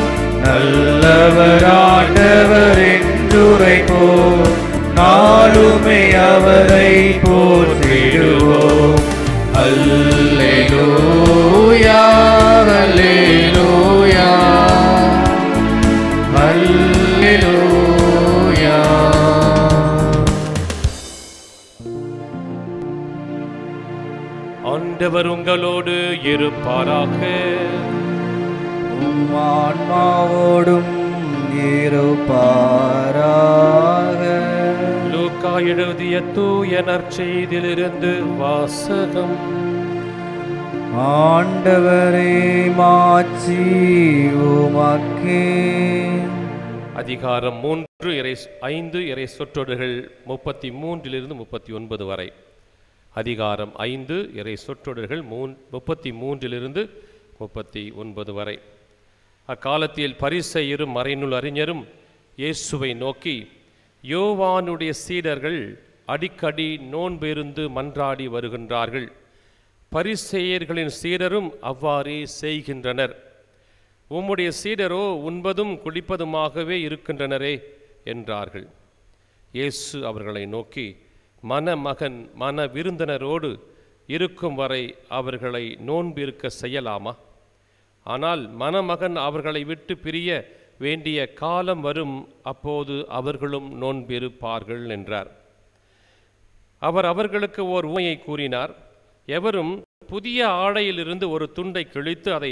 நல்லவர் ஆண்டவர் என்றுரைப்போம், நாளுமே அவரை போற்றிடுவோம். அல்லேலூயா, அல்லேலூயா, அல்லேலூயா. ஆண்டவர் உங்களோடு இருப்பாராக. உம் ஆன்மாவோடும் இருப்பாராக. லூக்கா எழுதிய தூய நற்செய்தியிலிருந்து வாசகம். ஆண்டவரே மாட்சி உமக்கே. அதிகாரம் 3 இறை சொற்றொடர்கள் 33 39 வரை. அதிகாரம் 5 இறை சொற்றொடர்கள் 33 39 வரை. அக்காலத்தில் பரிசேயரும் மறைநூல் அறிஞரும் இயேசுவை நோக்கி, யோவானுடைய சீடர்கள் அடிக்கடி நோன்பிருந்து மன்றாடி வருகின்றார்கள். பரிசேயர்களின் சீடரும் அவ்வாறே செய்கின்றனர். உம்முடைய சீடரோ உண்பதும் குடிப்பதுமாகவே இருக்கின்றனரே என்றார்கள். இயேசு அவர்களை நோக்கி, மணமகன் மன விருந்தினரோடு இருக்கும் வரை அவர்களை நோன்பு இருக்க செய்யலாமா? ஆனால் மணமகன் அவர்களை விட்டு பிரிய வேண்டிய காலம் வரும், அப்போது அவர்களும் நோன்பிருப்பார்கள் என்றார். அவர் அவர்களுக்கு ஓர் உவமையை கூறினார். எவரும் புதிய ஆடையிலிருந்து ஒரு துண்டை கிழித்து அதை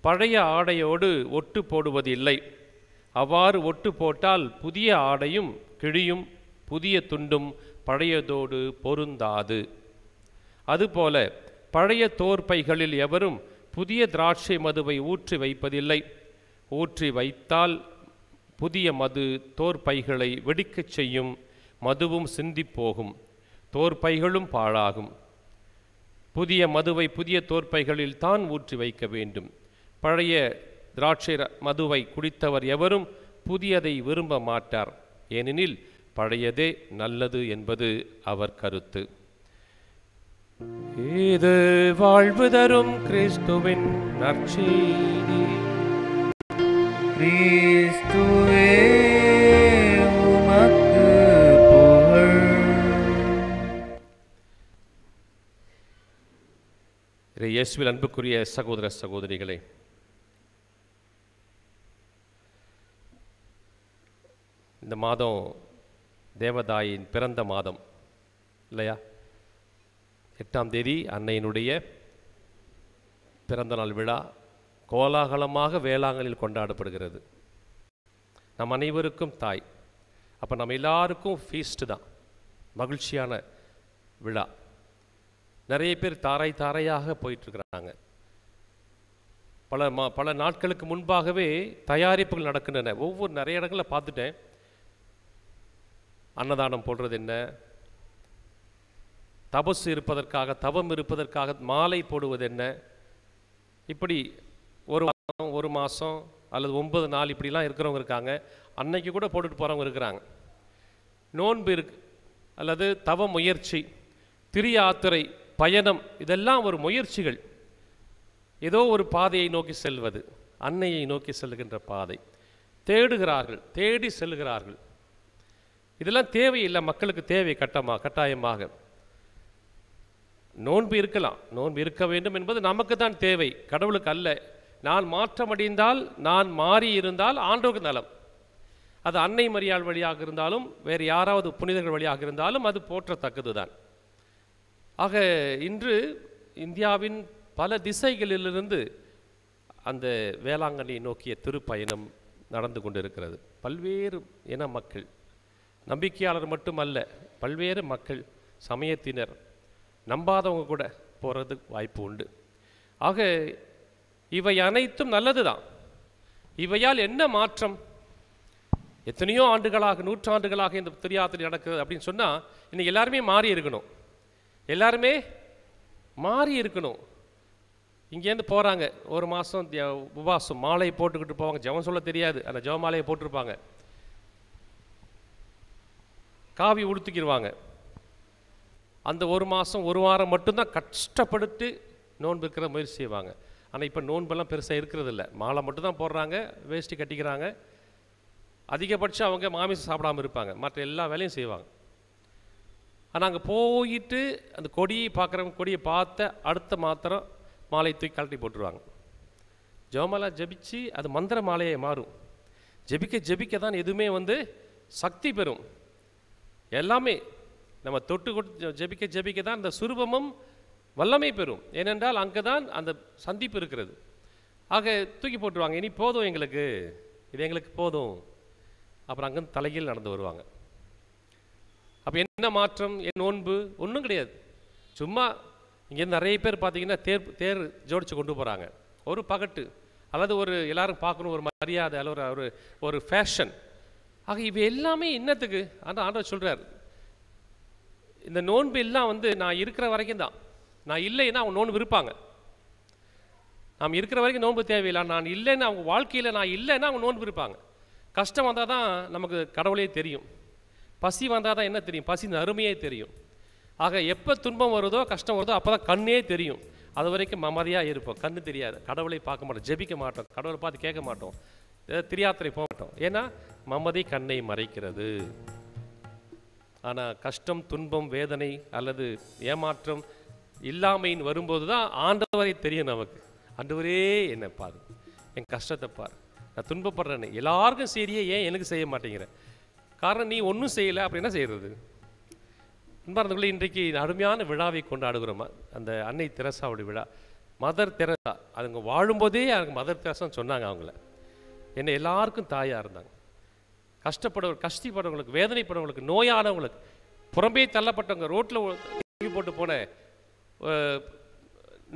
பழைய ஆடையோடு ஒட்டு போடுவதில்லை. அவ்வாறு ஒட்டு போட்டால் புதிய ஆடையும் கிழியும், புதிய துண்டும் பழையதோடு பொருந்தாது. அதுபோல பழைய தோற்பைகளில் எவரும் புதிய திராட்சை மதுவை ஊற்றி வைப்பதில்லை. ஊற்றி வைத்தால் புதிய மது தோற்பைகளை வெடிக்கச் செய்யும், மதுவும் சிந்திப்போகும், தோற்பைகளும் பாழாகும். புதிய மதுவை புதிய தோற்பைகளில் தான் ஊற்றி வைக்க வேண்டும். பழைய திராட்சை மதுவை குடித்தவர் எவரும் புதியதை விரும்ப மாட்டார், ஏனெனில் பழையதே நல்லது என்பது அவர் கருத்து. இது வாழ்வு தரும் கிறிஸ்துவின் நற்செய்தி. கிறிஸ்துவே உமக்கு புகழ். இயேசுவில் அன்புக்குரிய சகோதர சகோதரிகளே, இந்த மாதம் தேவதாயின் பிறந்த மாதம் இல்லையா? 8ஆம் தேதி அன்னையினுடைய பிறந்தநாள் விழா கோலாகலமாக வேளாங்கண்ணில் கொண்டாடப்படுகிறது. நம் அனைவருக்கும் தாய். அப்போ நம்ம எல்லாருக்கும் ஃபீஸ்ட்டு தான், மகிழ்ச்சியான விழா. நிறைய பேர் தாரையாக போயிட்டுருக்கிறாங்க. பல நாட்களுக்கு முன்பாகவே தயாரிப்புகள் நடக்கின்றன. நிறைய இடங்களில் பார்த்துட்டேன். அன்னதானம் போடுறது என்ன, தபசு இருப்பதற்காக, தவம் இருப்பதற்காக மாலை போடுவது என்ன, இப்படி ஒரு மாதம் அல்லது 9 நாள் இப்படிலாம் இருக்கிறவங்க இருக்காங்க. அன்னைக்கு கூட போட்டுட்டு போகிறவங்க இருக்கிறாங்க. நோன்பு அல்லது தவ முயற்சி, திரியாத்திரை, பயணம், இதெல்லாம் ஒரு முயற்சிகள். ஏதோ ஒரு பாதையை நோக்கி செல்வது, அன்னையை நோக்கி செல்கின்ற பாதை. தேடுகிறார்கள், தேடி செல்கிறார்கள். இதெல்லாம் தேவையில்லை, மக்களுக்கு தேவை கட்டாயமாக. நோன்பு இருக்கலாம், நோன்பு இருக்க வேண்டும் என்பது நமக்கு தான் தேவை, கடவுளுக்கு அல்ல. நான் மாற்றமடைந்தால், நான் மாறி இருந்தால் ஆண்டவருக்கு நலம். அது அன்னை மரியாள் வழியாக இருந்தாலும் வேறு யாராவது புனிதர்கள் வழியாக இருந்தாலும் அது போற்றத்தக்கது தான். ஆக இன்று இந்தியாவின் பல திசைகளிலிருந்து அந்த வேளாங்கண்ணி நோக்கிய திருப்பயணம் நடந்து கொண்டிருக்கிறது. பல்வேறு இன மக்கள், நம்பிக்கையாளர் மட்டுமல்ல, பல்வேறு மக்கள், சமயத்தினர், நம்பாதவங்க கூட போகிறதுக்கு வாய்ப்பு உண்டு. ஆக இவை அனைத்தும் நல்லது தான். இவையால் என்ன மாற்றம்? எத்தனையோ ஆண்டுகளாக, நூற்றாண்டுகளாக இந்த திரியாத்திரை நடக்குது அப்படின்னு சொன்னால் இன்னைக்கு எல்லாருமே மாறி இருக்கணும். எல்லாருமே மாறி இருக்கணும். இங்கேருந்து போகிறாங்க, ஒரு மாதம் உபவாசம், மாலையை போட்டுக்கிட்டு போவாங்க. ஜெபம் சொல்ல தெரியாது, அந்த ஜெப மாலையை போட்டிருப்பாங்க. காவி உடுத்திக்கிடுவாங்க. அந்த ஒரு மாதம் ஒரு வாரம் மட்டும்தான் கஷ்டப்படுத்தி நோன்பு இருக்கிற முயற்சி செய்வாங்க. ஆனால் இப்போ நோன்பெல்லாம் பெருசாக இருக்கிறது இல்லை. மாலை மட்டும்தான் போடுறாங்க, வேஷ்டி கட்டிக்கிறாங்க. அதிகபட்சம் அவங்க மாமிசம் சாப்பிடாமல் இருப்பாங்க, மற்ற எல்லா வேலையும் செய்வாங்க. ஆனால் அங்கே போயிட்டு அந்த கொடியை பார்க்குறவங்க கொடியை பார்த்த அடுத்த மாத்திரம் மாலை தூக்கி கழட்டி போட்டுருவாங்க. ஜெபமாலை ஜபிச்சு அது மந்திர மாலையை மாறும். ஜபிக்க தான் எதுவுமே சக்தி பெறும். எல்லாமே நம்ம தொட்டு ஜபிக்க தான் அந்த சுரூபமும் வல்லமை பெறும். ஏனென்றால் அங்கே தான் அந்த சந்திப்பு இருக்கிறது. ஆக தூக்கி போட்டுருவாங்க. இனி போதும், எங்களுக்கு இது எங்களுக்கு போதும். அப்புறம் அங்கேருந்து தலைகீழ் நடந்து வருவாங்க. அப்போ என்ன மாற்றம்? என் நோன்பு ஒன்றும் கிடையாது. சும்மா இங்கேருந்து நிறைய பேர் பார்த்தீங்கன்னா தேர் ஜோடிச்சு கொண்டு போகிறாங்க. ஒரு பகட்டு அல்லது ஒரு எல்லாரும் பார்க்கணும், ஒரு மரியாதை அல்லது ஒரு ஃபேஷன். ஆக இவை எல்லாமே இன்னத்துக்கு? ஆனால் ஆண்டவர் சொல்கிறார், இந்த நோன்பு எல்லாம் நான் இருக்கிற வரைக்கும் தான். நான் இல்லைன்னா அவங்க நோன்பு இருப்பாங்க. நாம் இருக்கிற வரைக்கும் நோன்பு தேவையில்லை. நான் இல்லைன்னா அவங்க வாழ்க்கையில் நான் இல்லைன்னா அவங்க நோன்பு இருப்பாங்க. கஷ்டம் வந்தால் தான் நமக்கு கடவுளே தெரியும். பசி வந்தால் தான் என்ன தெரியும், பசியின் அருமையே தெரியும். ஆக எப்போ துன்பம் வருதோ கஷ்டம் வருதோ அப்போ தான் கண்ணே தெரியும். அது வரைக்கும் மமதியாக இருப்போம். கண்ணு தெரியாது, கடவுளை பார்க்க மாட்டோம், ஜெபிக்க மாட்டோம், கடவுளை பார்த்து கேட்க மாட்டோம், திரியாத்திரை போக மாட்டோம். ஏன்னா மமதி கண்ணை மறைக்கிறது. ஆனால் கஷ்டம், துன்பம், வேதனை அல்லது ஏமாற்றம், இல்லாமைன்னு வரும்போது தான் ஆண்டவரை தெரியும் நமக்கு. ஆண்டவரே என்னை பாரு, என் கஷ்டத்தை பாரு, நான் துன்பப்படுறேன்னு. எல்லாருக்கும் சரியே, ஏன் எனக்கு செய்ய மாட்டேங்கிறேன்? காரணம் நீ ஒன்றும் செய்யலை. அப்படி என்ன செய்கிறது? அன்பார்ந்தவர்களே, இன்றைக்கு அருமையான விழாவை கொண்டாடுகிறோமா, அந்த அன்னை தெரசாவுடைய விழா. மதர் தெரசா அவங்க வாழும்போதே எனக்கு மதர் தெரசான்னு சொன்னாங்க. அவங்கள என்ன எல்லாருக்கும் தாயாக இருந்தாங்க. கஷ்டப்படுறவங்களுக்கு, வேதனைப்படுறவங்களுக்கு, நோயானவங்களுக்கு, புறம்பே தள்ளப்பட்டவங்க, ரோட்டில் போட்டு போன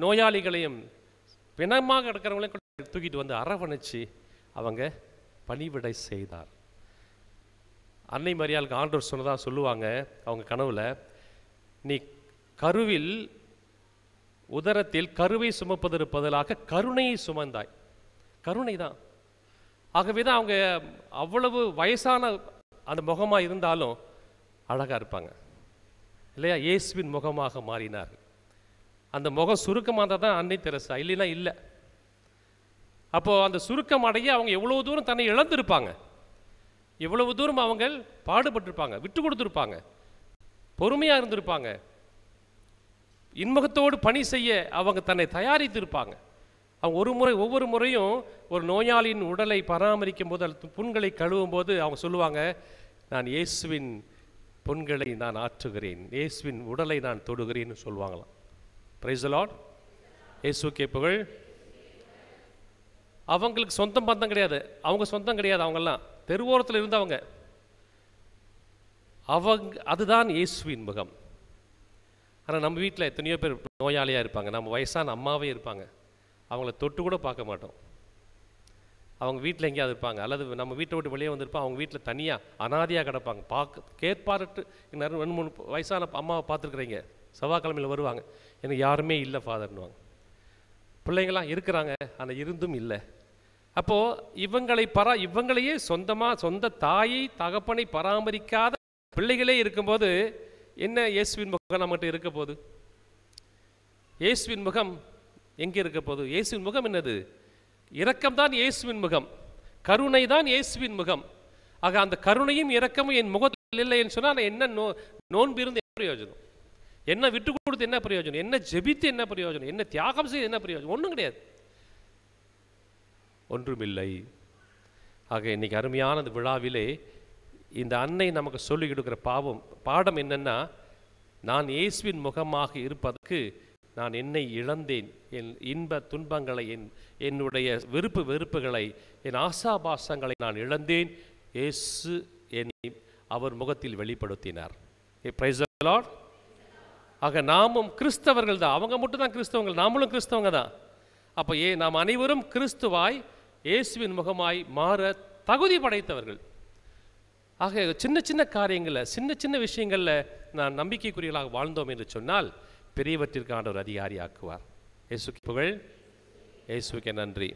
நோயாளிகளையும் பிணமாக கிடக்கிறவங்களையும் தூக்கிட்டு வந்து அரவணைச்சு அவங்க பணிவிடை செய்தார். அன்னை மரியாளுக்கு ஆண்டவர் சொன்னதாக சொல்லுவாங்க அவங்க கனவுல, நீ கருவில் உதரத்தில் கருவை சுமப்பதற்கு பதிலாக கருணையை சுமந்தாய். கருணை தான். ஆகவே தான் அவங்க அவ்வளவு வயசான அந்த முகமாக இருந்தாலும் அழகாக இருப்பாங்க இல்லையா? இயேசுவின் முகமாக மாறினார். அந்த முகம் சுருக்கமாக இருந்தால் தான் அன்னை தெரசா, இல்லைன்னா இல்லை. அப்போது அந்த சுருக்கம் அடைய அவங்க எவ்வளோ தூரம் தன்னை இழந்திருப்பாங்க, எவ்வளவு தூரம் அவங்க பாடுபட்டிருப்பாங்க, விட்டு கொடுத்துருப்பாங்க, பொறுமையாக இருந்திருப்பாங்க, இன்முகத்தோடு பணி செய்ய அவங்க தன்னை தயாரித்திருப்பாங்க. அவங்க ஒவ்வொரு முறையும் ஒரு நோயாளியின் உடலை பராமரிக்கும் போது, அல்லது புண்களை கழுவும் போது அவங்க சொல்லுவாங்க, நான் இயேசுவின் புண்களை நான் ஆற்றுகிறேன், இயேசுவின் உடலை நான் தொடுகிறேன்னு சொல்லுவாங்களாம். Praise the Lord. இயேசுவுக்கே புகழ். அவங்களுக்கு சொந்தம் பந்தம் கிடையாது, அவங்க சொந்தம் கிடையாது, அவங்கெல்லாம் தெருவோரத்தில் இருந்தவங்க. அதுதான் இயேசுவின் முகம். ஆனால் நம்ம வீட்டில் எத்தனையோ பேர் நோயாளியாக இருப்பாங்க, நம்ம வயசான அம்மாவே இருப்பாங்க, அவங்கள தொட்டு கூட பார்க்க மாட்டோம். அவங்க வீட்டில் எங்கேயாவது இருப்பாங்க, அல்லது நம்ம வீட்டை விட்டு வெளியே வந்திருப்போம், அவங்க வீட்டில் தனியாக அனாதையாக கிடப்பாங்க. கேட்பார்ட்டு 2-3 வயசான அம்மாவை பார்த்துருக்குறீங்க, செவ்வாய்க்கிழமையில் வருவாங்க, எனக்கு யாருமே இல்லை ஃபாதர்னுவாங்க. பிள்ளைங்களாம் இருக்கிறாங்க, ஆனால் இருந்தும் இல்லை. அப்போது இவங்களையே சொந்த தாயை தகப்பனை பராமரிக்காத பிள்ளைகளே இருக்கும்போது என்ன இயேசுவின் முகம் நம்மகிட்ட இருக்க போகுது? இயேசுவின் முகம் எங்கே இருக்க போகுது? இயேசுவின் முகம் என்னது? இரக்கம்தான் இயேசுவின் முகம், கருணை தான் இயேசுவின் முகம். ஆக அந்த கருணையும் இரக்கமும் என் முகத்தில் இல்லைன்னு சொன்னால் என்ன நோன்பு இருந்து என்ன பிரயோஜனம்? என்ன விட்டு கொடுத்து என்ன பிரயோஜனம்? என்ன ஜெபித்து என்ன பிரயோஜனம்? என்ன தியாகம் செய்து என்ன பிரயோஜனம்? ஒன்றும் கிடையாது, ஒன்றுமில்லை. ஆக இன்னைக்கு அருமையான அந்த விழாவிலே இந்த அன்னை நமக்கு சொல்லிக் கொடுக்குற பாடம் என்னன்னா, நான் இயேசுவின் முகமாக இருப்பதற்கு நான் என்னை இழந்தேன், என் இன்ப துன்பங்களை, என்னுடைய விருப்பு வெறுப்புகளை, என் ஆசாபாசங்களை நான் இழந்தேன். இயேசு என்னை அவர் முகத்தில் வெளிப்படுத்தினார். Praise the Lord. ஆக நாமும் கிறிஸ்தவர்கள் தான், அவங்க மட்டும் தான் கிறிஸ்தவங்கள், நாமளும் கிறிஸ்தவங்க தான். அப்போ நாம் அனைவரும் கிறிஸ்துவாய் இயேசுவின் முகமாய் மாற தகுதி படைத்தவர்கள். ஆக சின்ன சின்ன காரியங்களில், சின்ன சின்ன விஷயங்களில் நான் நம்பிக்கைக்குரியவர்களாக வாழ்ந்தோம் என்று சொன்னால் பெரியவற்றிற்கு ஆண்டவர் அதிகாரி ஆக்குவார். இயேசுக்கு புகழ், இயேசுக்கே நன்றி.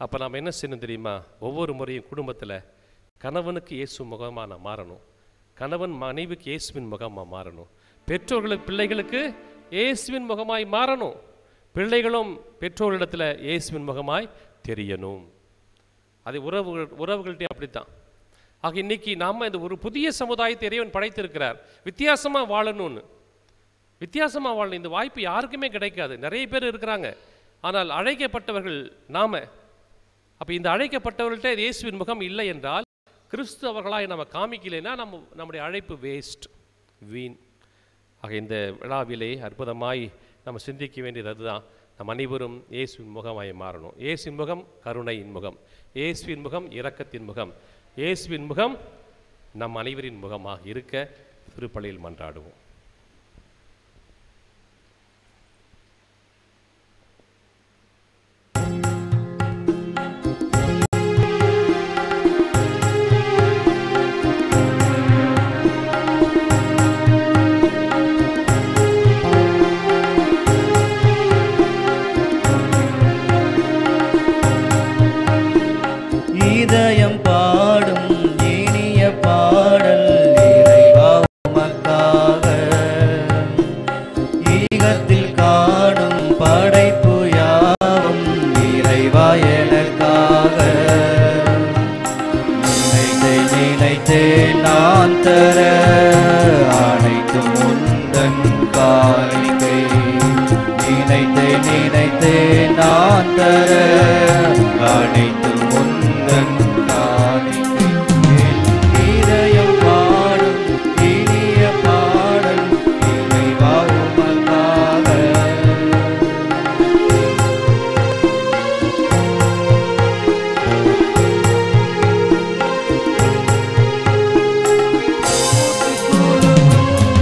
அப்போ நாம் என்ன செய்யணும் தெரியுமா? ஒவ்வொரு முறையும் குடும்பத்தில் கணவனுக்கு இயேசு முகமாக நான் மாறணும், கணவன் மனைவிக்கு இயேசுவின் முகமாக மாறணும், பெற்றோர்களுக்கு பிள்ளைகளுக்கு இயேசுவின் முகமாய் மாறணும், பிள்ளைகளும் பெற்றோர்களிடத்தில் இயேசுவின் முகமாய் தெரியணும். அது உறவுகள்கிட்ட அப்படித்தான். ஆக இன்னைக்கு நாம் இந்த ஒரு புதிய சமுதாயத்தை இறைவன் படைத்திருக்கிறார், வித்தியாசமாக வாழணும்னு. வித்தியாசமாக வாழணும், இந்த வாய்ப்பு யாருக்குமே கிடைக்காது. நிறைய பேர் இருக்கிறாங்க, ஆனால் அழைக்கப்பட்டவர்கள் நாம. அப்போ இந்த அழைக்கப்பட்டவர்கள்ட்ட இயேசுவின் முகம் இல்லை என்றால், கிறிஸ்துவர்களாய் நம்ம காமிக்கலைன்னா நம்முடைய அழைப்பு வேஸ்ட், வீண். ஆக இந்த விழாவிலே அற்புதமாய் நம்ம சிந்திக்க வேண்டியது அதுதான். நம் அனைவரும் இயேசுவின் முகமாய் மாறணும். இயேசுவின் முகம் கருணையின் முகம், இயேசுவின் முகம் இரக்கத்தின் முகம், இயேசுவின் முகம் நம் அனைவரின் முகமாக இருக்க திருப்பலியில் மன்றாடுவோம். இதயம் பாடும் இனிய பாடல் இறைவா உமக்காக வானத்தில் காணும் படைப்பு யாவும் இறைவா எனக்காக நினைத்தேன் நான் தர அனைத்தும் உந்தன் காணிக்கை. நினைத்தேன் நான் தர அனைத்தும் உந்தன் காணிக்கை. என் இதயம் பாடும் இனிய பாடல் இறைவா உமக்காக.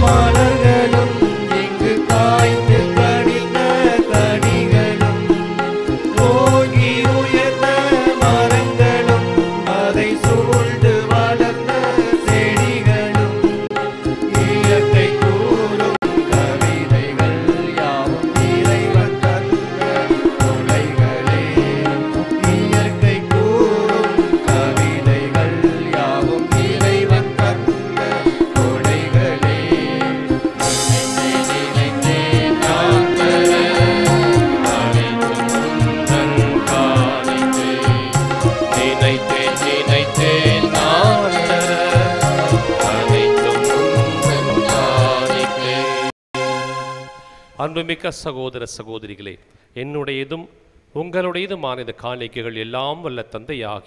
மலர்களும் இங்கு காய்ந்து கனிந்த கனிகளும் ஓங்கி உயர்ந்த மரங்களும் அதை சூழ்ந்து வளர்ந்த செடிகளும் இயற்கை கூறும் கவிதைகள் யாவும் இறைவன் தந்த கொடைகளே. இயற்கை கூறும் கவிதைகள் யாவும் இறைவன் தந்த கொடைகளே. நினைத்தேன் நான் தர அனைத்தும் உந்தன் காணிக்கை. நினைத்தேன் நான் தர அனைத்தும் உந்தன் காணிக்கை. அன்புமிக்க சகோதர சகோதரிகளே, என்னுடையதும் உங்களுடையதுமான இந்த காணிக்கைகள் எல்லாம் வல்ல தந்தையாக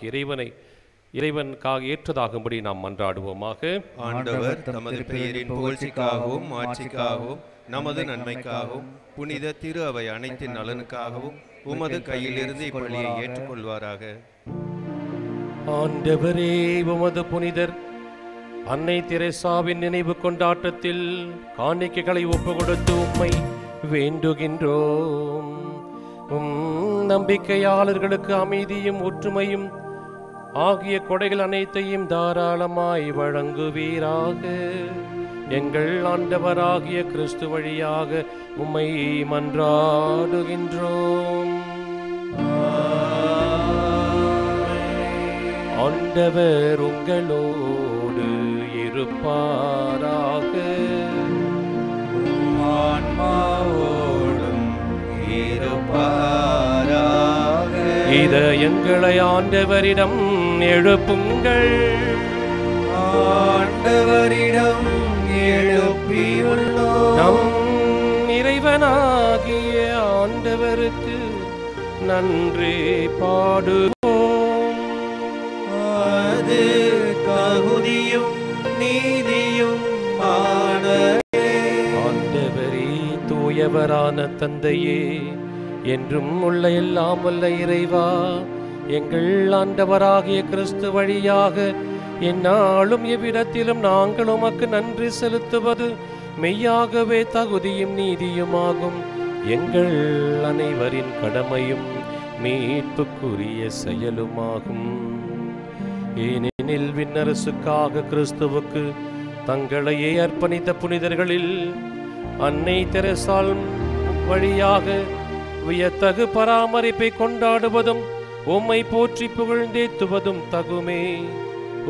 இறைவனுக்காக ஏற்றதாகும்படி நாம் மன்றாடுவோமாக. ஆண்டவர் தமது பெயரின் புகழ்ச்சிக்காகவும் ஆட்சிக்காகவும் நமது நன்மைக்காகவும் புனித திரு அவை அனைத்தின் நலனுக்காகவும் உமது கையிலிருந்து இப்பலியை ஏற்றுக்கொள்வாராக. ஆண்டவரே, உமது புனிதர் அன்னை தெரேசாவின் நினைவு கொண்டாட்டத்தில் காணிக்கைகளை ஒப்பு கொடுத்து உம்மை வேண்டுகின்றோம். நம்பிக்கையாளர்களுக்கு அமைதியும் ஒற்றுமையும் ஆகிய கொடைகள் அனைத்தையும் தாராளமாய் வழங்குவீராக. எங்கள் ஆண்டவராகிய கிறிஸ்து வழியாக உம்மை மன்றாடுகின்றோம். ஆண்டவர் உங்களோடு இருப்பாராக. ஆன்மாவோடும் இருப்பாராக. இதயங்களை ஆண்டவரிடம் எழுப்புங்கள். ஆண்டவரிடம் எழுப்பியுள்ளோம். நம் இறைவனாகிய ஆண்டவருக்கு நன்றி பாடுவோம். அது தகுதியும் நீதியும் ஆனதே. ஆண்டவரே, தூயவரான தந்தையே, என்றும் உள்ள எல்லாம் வல்ல இறைவா, எங்கள் ஆண்டவராகிய கிறிஸ்து வழியாக எந்நாளும் எவ்விடத்திலும் நாங்கள் உமக்கு நன்றி செலுத்துவது மெய்யாகவே தகுதியும் நீதியுமாகும். எங்கள் அனைவரின் கடமையும் மீட்புக்குரிய செயலுமாகும். ஏனெனில் விண்ணரசுக்காக கிறிஸ்துவுக்கு தங்களையே அர்ப்பணித்த புனிதர்களில் அன்னை தெரேசாள் வழியாக வியத்தகு பராமரிப்பை கொண்டாடுவதும் உம்மை போற்றி புகழ்ந்தேத்துவதும் தகுமே.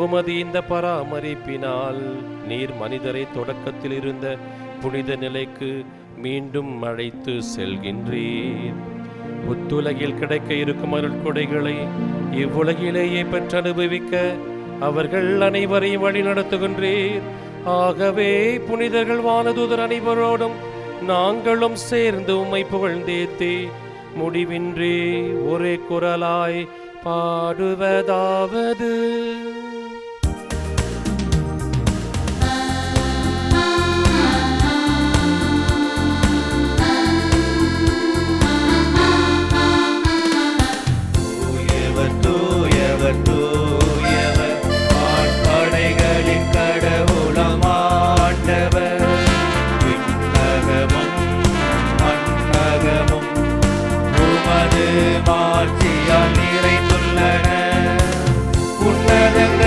உமது இந்த பராமரிப்பினால் நீர் மனிதரை தொடக்கத்தில் இருந்த புனித நிலைக்கு மீண்டும் அழைத்து செல்கின்றீர். புத்துலகில் கிடைக்க இருக்கும் அருட்கொடைகளை இவ்வுலகிலேயே பெற்று அனுபவிக்க அவர்கள் அனைவரையும் வழி நடத்துகின்றீர். ஆகவே புனிதர்கள் வானதூதர் அனைவரோடும் நாங்களும் சேர்ந்து உம்மை புகழ்ந்தேத்தி முடிவின்றி ஒரே குரலாய் பாடுவதாவது: தூயவர் தூயவர் தூயவர் வான்படைகளின் கடவுளாம் ஆண்டவர். விண்ணகமும் மண்ணகமும் உமது மாட்சியால் நிறைந்துள்ளன. உன்னதங்கள்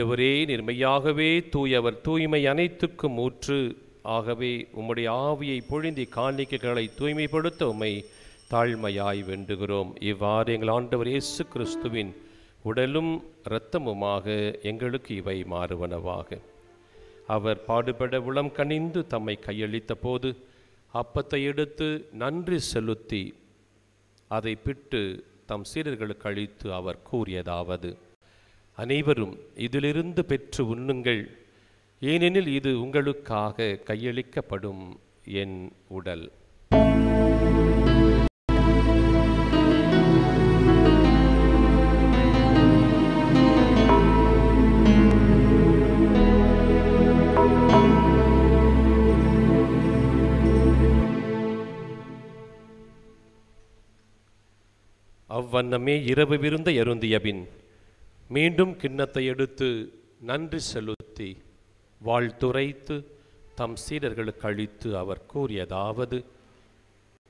ஆண்டவரே, நிர்மையாகவே தூயவர், தூய்மை அனைத்துக்கும் ஊற்று. ஆகவே உம்முடைய ஆவியை பொழிந்தி காணிக்கைகளை தூய்மைப்படுத்த உம்மை தாழ்மையாய் வேண்டுகிறோம். இவ்வாறு எங்கள் ஆண்டவர் இயேசு கிறிஸ்துவின் உடலும் இரத்தமுமாக எங்களுக்கு இவை மாறுவனவாக. அவர் பாடுபட உளம் கனிந்து தம்மை கையளித்த போது அப்பத்தை எடுத்து நன்றி செலுத்தி அதை பிட்டு தம் சீடர்களுக்கு அளித்து அவர் கூறியதாவது: அனைவரும் இதிலிருந்து பெற்று உண்ணுங்கள், ஏனெனில் இது உங்களுக்காக கையளிக்கப்படும் என் உடல். அவ்வண்ணமே இரவு விருந்தை அருந்தியபின் மீண்டும் கிண்ணத்தை எடுத்து நன்றி செலுத்தி வாழ்த்துரைத்து தம் சீடர்களுக்கு அளித்து அவர் கூறியதாவது: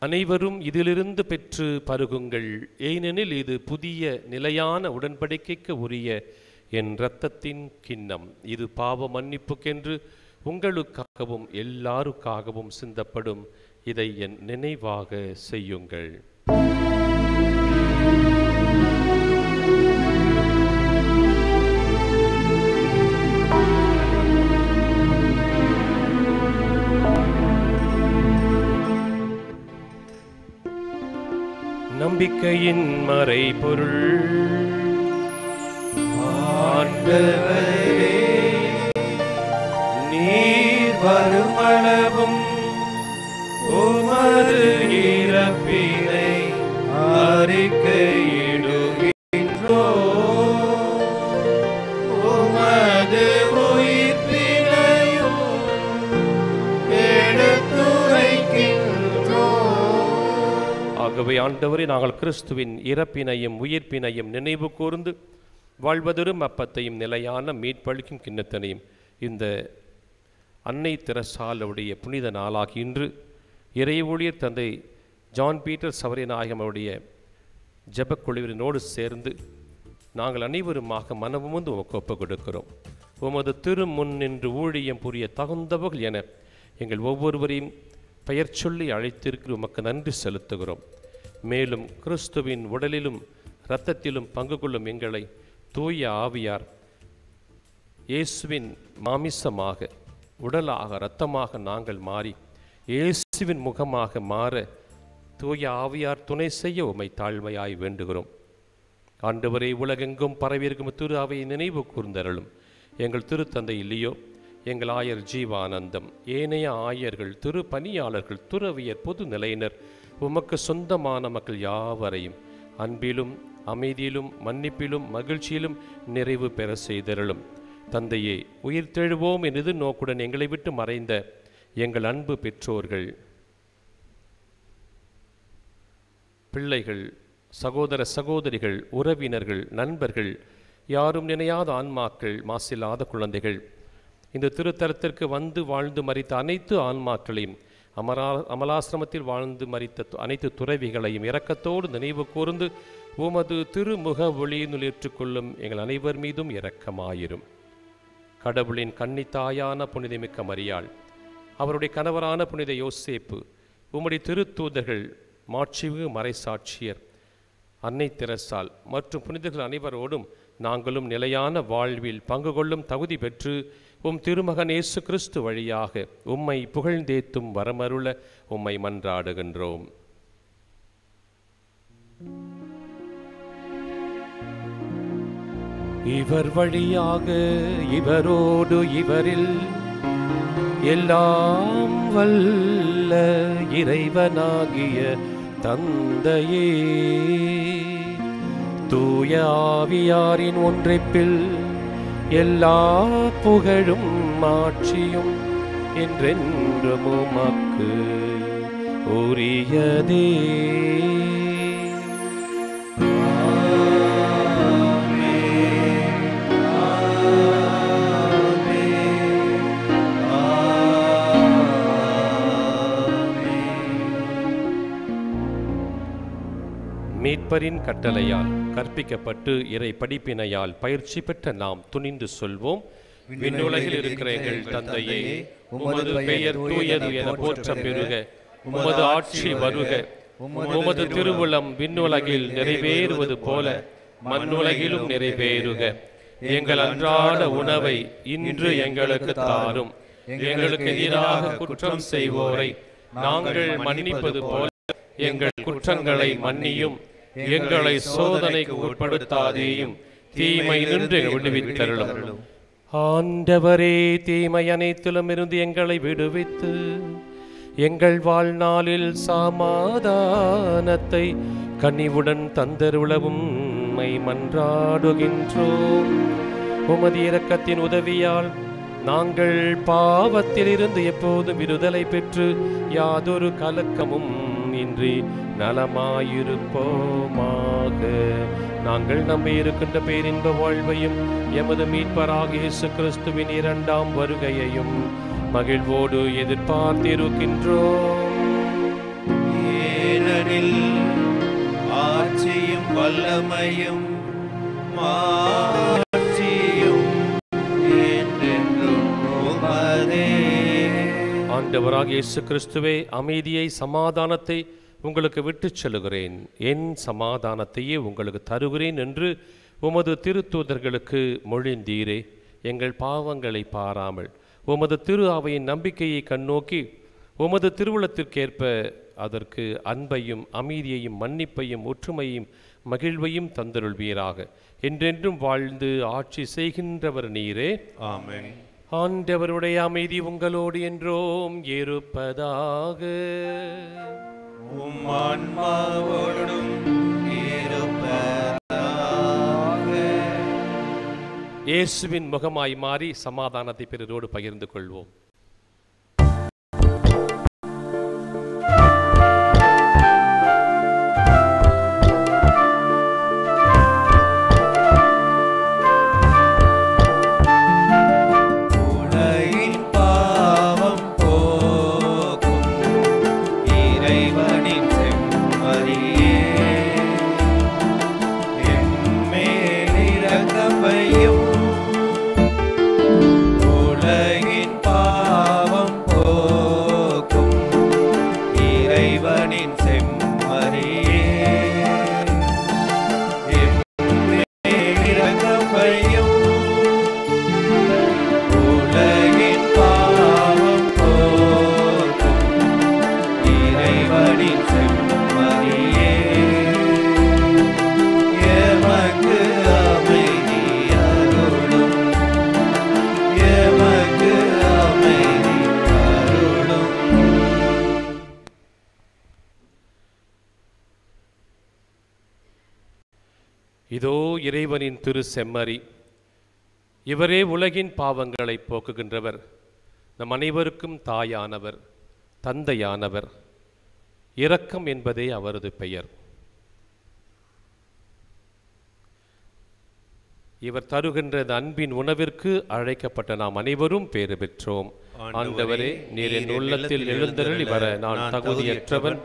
அனைவரும் இதிலிருந்து பெற்று பருகுங்கள், ஏனெனில் இது புதிய நிலையான உடன்படிக்கைக்கு உரிய என் இரத்தத்தின் கிண்ணம். இது பாவ மன்னிப்புக்கென்று உங்களுக்காகவும் எல்லாருக்காகவும் சிந்தப்படும். இதை என் நினைவாக செய்யுங்கள். நம்பிக்கையின் மறைபொருள். ஆண்டவரே, நீர் வருமளவும் உமது இறப்பினை அறிக்கையிடுகின்றோம், உமது உயிர்ப்பினையும் எடுத்துரைக்கின்றோம். ஆகவே ஆண்டவரே, நாங்கள் கிறிஸ்துவின் இறப்பினையும் உயிர்ப்பினையும் நினைவு கூர்ந்து வாழ்வதொரும் அப்பத்தையும் நிலையான மீட்பளிக்கும் கிண்ணத்தனையும் இந்த அன்னை தெரசாலுடைய புனித நாளாகி இன்று இறை ஊழியர் தந்தை ஜான் பீட்டர் சவரிநாயகம் அவருடைய ஜெபக்குழுவினோடு சேர்ந்து நாங்கள் அனைவருமாக மனமுந்து உமக்கு ஒப்புக் கொடுக்கிறோம். உமது திரு முன் நின்று ஊழியம் புரிய தகுந்தவர்கள் என எங்கள் ஒவ்வொருவரையும் பெயர் சொல்லி அழைத்திருக்கிற உமக்கு நன்றி செலுத்துகிறோம். மேலும் கிறிஸ்துவின் உடலிலும் இரத்தத்திலும் பங்கு கொள்ளும் எங்களை தூய ஆவியார் இயேசுவின் மாமிசமாக உடலாக இரத்தமாக நாங்கள் மாறி இயேசுவின் முகமாக மாற தூய ஆவியார் துணை செய்ய உம்மை தாழ்மையாய் வேண்டுகிறோம். ஆண்டவரே, உலகெங்கும் பரவியிருக்கும் திரு அவையை நினைவு கூர்ந்தருளும். எங்கள் திருத்தந்தை இல்லையோ, எங்கள் ஆயர் ஜீவானந்தம், ஏனைய ஆயர்கள், திரு பணியாளர்கள், துறவியர், பொது நிலையினர், உமக்கு சொந்தமான மக்கள் யாவரையும் அன்பிலும் அமைதியிலும் மன்னிப்பிலும் மகிழ்ச்சியிலும் நிறைவு பெற செய்தருளும். தந்தையே, உயிர்த்தெழுவோம் என் நோக்குடன் எங்களை விட்டு மறைந்த எங்கள் அன்பு பெற்றோர்கள், பிள்ளைகள், சகோதர சகோதரிகள், உறவினர்கள், நண்பர்கள், யாரும் நினையாத ஆன்மாக்கள், மாசில்லாத குழந்தைகள், இந்த திருத்தலத்திற்கு வந்து வாழ்ந்து மரித்த அனைத்து ஆன்மாக்களையும், அமலாசிரமத்தில் வாழ்ந்து மரித்த அனைத்து துறவிகளையும் இரக்கத்தோடு நினைவு கூர்ந்து உமது திருமுக ஒளியினுள் ஏற்றுக்கொள்ளும் எங்கள் அனைவர் மீதும் இரக்கமாயிரும். கடவுளின் கன்னித்தாயான புனிதமிக்க மரியாள், அவருடைய கணவரான புனித யோசேப்பு, உம்முடைய திருத்தூதர்கள், மாட்சிமிகு மறைசாட்சியர், அன்னை தெரசால் மற்றும் புனிதர்கள் அனைவரோடும் நாங்களும் நிலையான வாழ்வில் பங்கு கொள்ளும் தகுதி பெற்று உம் திருமகன் இயேசு கிறிஸ்து வழியாக உம்மை புகழ்ந்தேத்தும் வரமருள உம்மை மன்றாடுகின்றோம். இவர் வழியாக இவரோடு இவரில் எல்லாம் வல்ல இறைவனாகிய தந்தையே, தூய ஆவியாரின் ஒன்றைப்பில் எல்லா புகழும் ஆட்சியும் என்றென்றும் உமக்கு உரியதே. மீட்பரின் கட்டளையால் கற்பிக்கப்பட்டு இறை படிப்பினையால் பயிற்சி பெற்ற நாம் துணிந்து சொல்வோம். விண்ணுலகில் இருக்கிற எங்கள் தந்தையே, உமது பெயர் தூயது என போற்ற பெறுக. உமது ஆட்சி வருக. உமது திருவுளம் விண்ணுலகில் நிறைவேறுவது போல மண்ணுலகிலும் நிறைவேறுக. எங்கள் அன்றாட உணவை இன்று எங்களுக்கு தாரும். எங்களுக்கு எதிராக குற்றம் செய்வோரை நாங்கள் மன்னிப்பது போல எங்கள் குற்றங்களை மன்னியும். எங்களை சோதனைக்கு உட்படுத்தாதேயும், தீமை நின்று விடுவித்தருளும். ஆண்டவரே, தீமை அனைத்திலும் இருந்து எங்களை விடுவித்து எங்கள் வாழ்நாளில் சமாதானத்தை கனிவுடன் தந்தருளவும் மன்றாடுகின்றோம். உமது இரக்கத்தின் உதவியால் நாங்கள் பாவத்தில் இருந்து எப்போதும் விடுதலை பெற்று யாதொரு கலக்கமும் இன்றி நலமாயிருப்போமாக. நாங்கள் நம்பியிருக்கின்ற பேரின்ப வாழ்வையும் எமது மீட்பராகிய இயேசு கிறிஸ்துவின் இரண்டாம் வருகையையும் மகிழ்வோடு எதிர்பார்த்திருக்கின்றோம். ஏனெனில் ஆட்சியும் வல்லமையும் மாட்சியும் என்றென்றும் உமதே. ஆண்டவராகிய இயேசு கிறிஸ்துவே, அமைதியை சமாதானத்தை உங்களுக்கு விட்டுச் செல்கிறேன், என் சமாதானத்தையே உங்களுக்கு தருகிறேன் என்று உமது திருத்தூதர்களுக்கு மொழிந்தீரே. எங்கள் பாவங்களை பாராமல் உமது திரு அவையின் நம்பிக்கையை கண்ணோக்கி உமது திருவுளத்திற்கேற்ப அதற்கு அன்பையும் அமைதியையும் மன்னிப்பையும் ஒற்றுமையும் மகிழ்வையும் தந்தருள்வீராக. என்றென்றும் வாழ்ந்து ஆட்சி செய்கின்றவர் நீரே. ஆமென். ஆண்டவருடைய அமைதி உங்களோடு என்றோம் இருப்பதாக. உம் ஆன்மாவோடும் இருப்பதாக. இயேசுவின் முகமாய் மாறி சமாதானத்தை பிறரோடு பகிர்ந்து கொள்வோம். இதோ இறைவனின் திரு செம்மறி. இவரே உலகின் பாவங்களை போக்குகின்றவர். நம் அனைவருக்கும் தாயானவர், தந்தையானவர். இரக்கம் என்பதே அவரது பெயர். இவர் தருகின்ற அன்பின் உணவிற்கு அழைக்கப்பட்ட நாம் அனைவரும் பேறு பெற்றோம். ஆண்டவரே, நீர் என் உள்ளத்தில் எழுந்தருளி வர நான் தகுதியற்றவன்.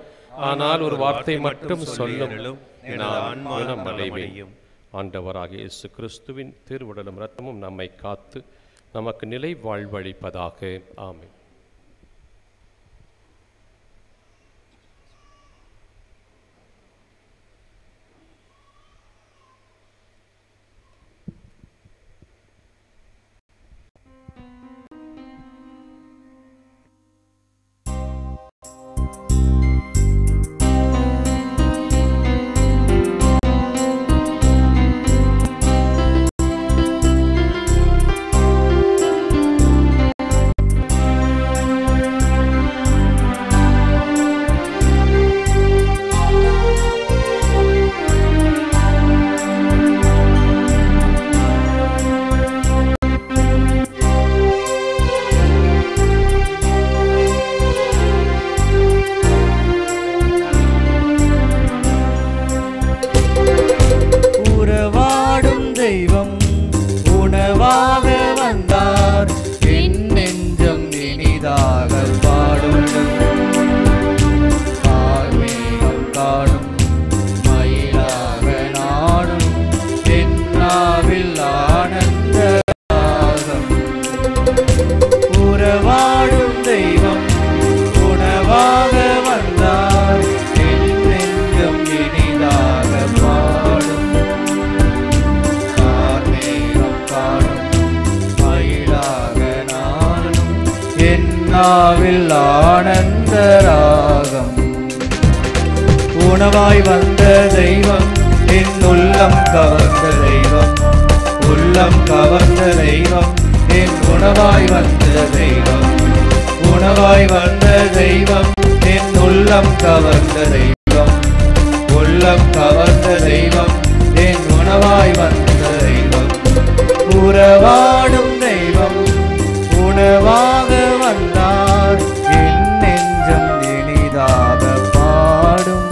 ஆனால் ஒரு வார்த்தை மட்டும் சொல்லும், நான் குணமடைவேன். ஆண்டவராகிய இயேசு கிறிஸ்துவின் திருவுடலும் இரத்தமும் நம்மை காத்து நமக்கு நிலை வாழ்வளிப்பதாக. ஆமென். நாவில் ஆனந்த ராகம். உணவாய் வந்த தெய்வம் என் உள்ளம் கவர்ந்த தெய்வம், உள்ளம் கவர்ந்த தெய்வம் என் உணவாய் வந்த தெய்வம், உணவாய் வந்த தெய்வம் என் உள்ளம் கவர்ந்த தெய்வம், உள்ளம் கவர்ந்த தெய்வம் என் உணவாய் வந்த தெய்வம். உறவாடும் தெய்வம் உணவாக வந்தார், என் நெஞ்சம் இனிதாக பாடும்.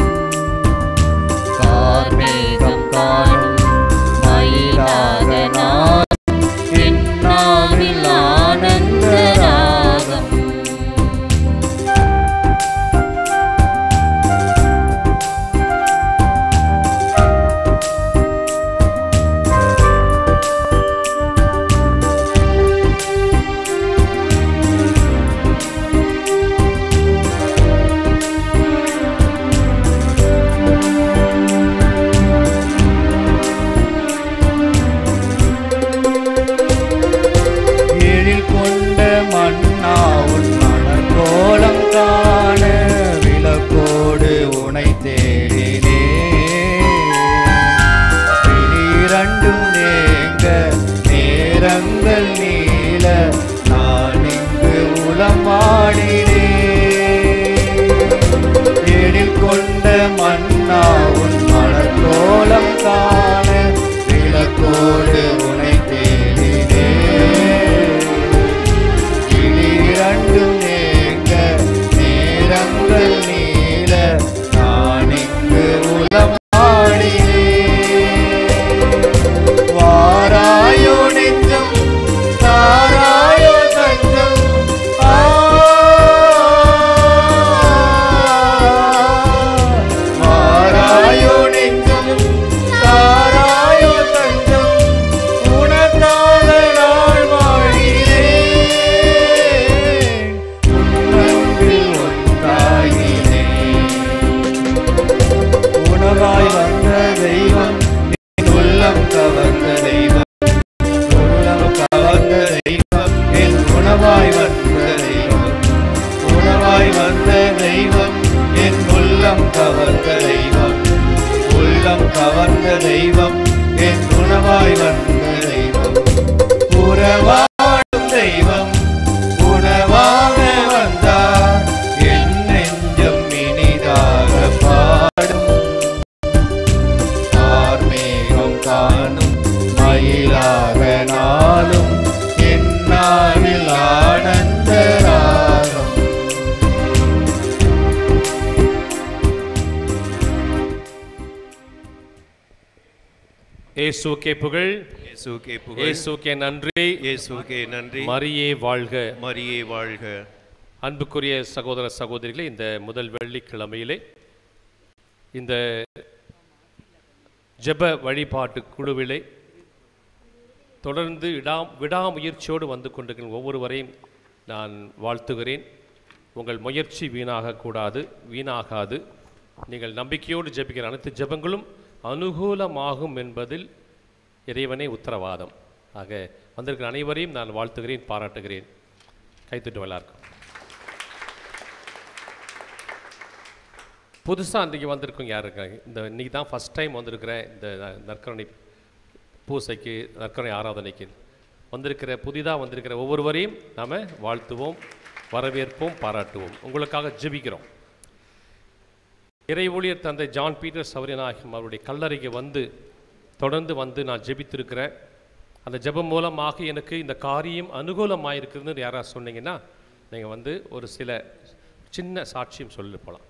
கார்மேகம் காணும் மயிலாக நான், என் நாவில் ஆனந்த ராகம். இயேசுவுக்கே புகழ், இயேசுவுக்கே புகழ், இயேசுவுக்கே நன்றி, இயேசுவுக்கே நன்றி. மரியே வாழ்க, மரியே வாழ்க. அன்புக்குரிய சகோதர சகோதரிகளே, இந்த முதல் வெள்ளிக்கிழமையிலே இந்த ஜெப வழிபாட்டு குழுவிலே தொடர்ந்து விடாமுயற்சியோடு வந்து கொண்டிருக்கிற ஒவ்வொருவரையும் நான் வாழ்த்துகிறேன். உங்கள் முயற்சி வீணாகாது. நீங்கள் நம்பிக்கையோடு ஜெபிக்கிற அனைத்து ஜெபங்களும் அனுகூலமாகும் என்பதில் இறைவனே உத்தரவாதம். ஆக வந்திருக்கிற அனைவரையும் நான் வாழ்த்துகிறேன், பாராட்டுகிறேன். கைத்தட்டு எல்லாருக்கும். புதுசாக அன்றைக்கி வந்திருக்கோங்க யார் இருக்காங்க? இன்றைக்கி தான் ஃபஸ்ட் டைம் வந்திருக்கிறேன் இந்த நற்கருணை பூசைக்கு, நற்கருணை ஆராதனைக்கு வந்திருக்கிற புதிதாக வந்திருக்கிற ஒவ்வொருவரையும் நாம் வாழ்த்துவோம், வரவேற்போம், பாராட்டுவோம். உங்களுக்காக ஜெபிக்கிறோம். இறை ஊழியர் தந்தை ஜான் பீட்டர்ஸ் அவரினாகும் அவருடைய கல்லறைக்கு தொடர்ந்து வந்து நான் ஜெபித்திருக்கிறேன். அந்த ஜெபம் மூலமாக எனக்கு இந்த காரியம் அனுகூலமாயிருக்குதுன்னு யாராவது சொன்னீங்கன்னா நீங்கள் ஒரு சில சின்ன சாட்சியம் சொல்லி போகலாம்.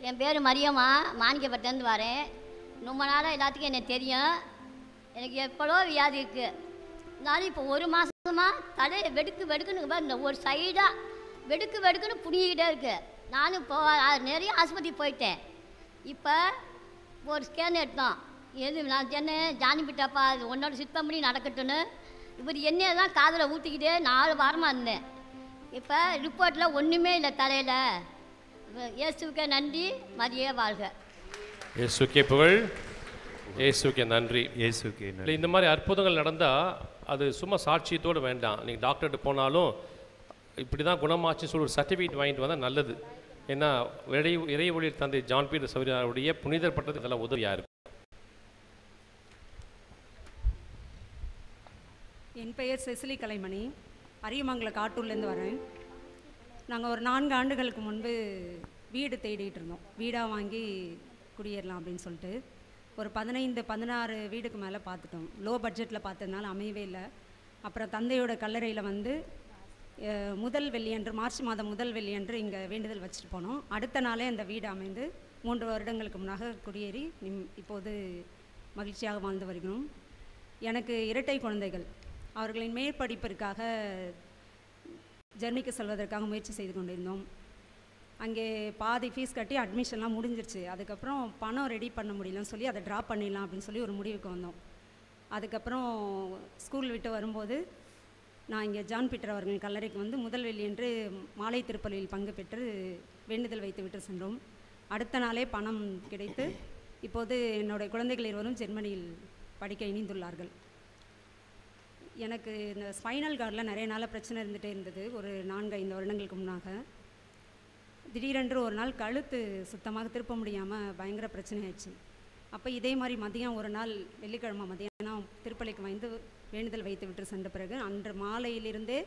என் பேர் மரியம்மா, மாணிக்கப்பட்டிலேருந்து வரேன். ரொம்ப நாளாக எல்லாத்துக்கும் எனக்கு தெரியும். எனக்கு எப்பளோ வியாதி இருக்குது. நானும் இப்போ ஒரு மாதமாக தலையை வெடுக்குன்னு இந்த ஒரு சைடாக வெடுக்குன்னு புனிக்கிட்டே இருக்கு. நானும் இப்போ நிறைய ஆஸ்பத்திரி போயிட்டேன். இப்போ ஒரு ஸ்கேன் எடுத்தோம். நான் சொன்னேன் ஜானிபிட்டாப்பா அது உன்னோட சுத்தம் பண்ணி நடக்கட்டுன்னு. இவர் என்னையை தான் காதில் ஊற்றிக்கிட்டே 4 வாரமாக இருந்தேன். இப்போ ரிப்போர்ட்டில் ஒன்றுமே இல்லை தலையில். இயேசுவுக்கே நன்றி, மரியே வாழ்க. இயேசுக்கே புகழ், இயேசுக்கே நன்றி. இயேசுக்கே இல்லை, இந்த மாதிரி அற்புதங்கள் நடந்தால் அது சும்மா சாட்சியத்தோடு வேண்டாம். நீங்கள் டாக்டர்கிட்ட போனாலும் இப்படி தான் குணமாச்சுன்னு சொல்லி ஒரு சர்டிஃபிகேட் வாங்கிட்டு வந்தால் நல்லது. ஏன்னா இறை ஊழியர் தந்தை ஜான் பீட்டர் சௌரியாருடைய புனிதர் பட்டது இதெல்லாம் உதவியாக இருக்கும். என் பெயர் செசிலி கலைமணி, அரியமங்கலம் காட்டூர்லேருந்து வரேன். நாங்கள் ஒரு 4 ஆண்டுகளுக்கு முன்பு வீடு தேடிட்டு இருந்தோம். வீடாக வாங்கி குடியேறலாம் அப்படின்னு சொல்லிட்டு ஒரு 15-16 வீடுக்கு மேலே பார்த்துட்டோம். லோ பட்ஜெட்டில் பார்த்ததுனால அமையவே இல்லை. அப்புறம் தந்தையோட கல்லறையில் வந்து முதல் வெள்ளியன்று, மார்ச் மாதம் முதல் வெள்ளியன்று இங்கே வேண்டுதல் வச்சுட்டு போனோம். அடுத்த நாளே அந்த வீடு அமைந்து 3 வருடங்களுக்கு முன்னாக குடியேறி இப்போது மகிழ்ச்சியாக வாழ்ந்து வருகிறோம். எனக்கு இரட்டை குழந்தைகள். அவர்களின் மேற்படிப்பிற்காக ஜெர்மனிக்கு செல்வதற்காக முயற்சி செய்து கொண்டிருந்தோம். அங்கே பாதி ஃபீஸ் கட்டி அட்மிஷன்லாம் முடிஞ்சிருச்சு. அதுக்கப்புறம் பணம் ரெடி பண்ண முடியலன்னு சொல்லி அதை ட்ராப் பண்ணிடலாம் அப்படின்னு சொல்லி ஒரு முடிவுக்கு வந்தோம். அதுக்கப்புறம் ஸ்கூல் விட்டு வரும்போது நான் இங்கே ஜான் பீட்டர் அவர்களின் கல்லறைக்கு வந்து முதல் வெள்ளியன்று மாலை திருப்பலியில் பங்கு பெற்று வேண்டுதல் வைத்து விட்டு சென்றோம். அடுத்த நாளே பணம் கிடைத்து இப்போது என்னுடைய குழந்தைகள் இருவரும் ஜெர்மனியில் படிக்க இணைந்துள்ளார்கள். எனக்கு இந்த ஸ்பைனல் கார்டில் நிறைய நாளாக பிரச்சனை இருந்துகிட்டே இருந்தது. ஒரு 4-5 வருடங்களுக்கு முன்னாக திடீரென்று ஒரு நாள் கழுத்து சுத்தமாக திருப்ப முடியாமல் பயங்கர பிரச்சனை ஆயிடுச்சு. அப்போ இதே மாதிரி மதியம் ஒரு நாள் வெள்ளிக்கிழமை மதியானம் திருப்பலிக்கு வந்து வேண்டுதல் வைத்து விட்டு சென்ற பிறகு அன்று மாலையிலிருந்தே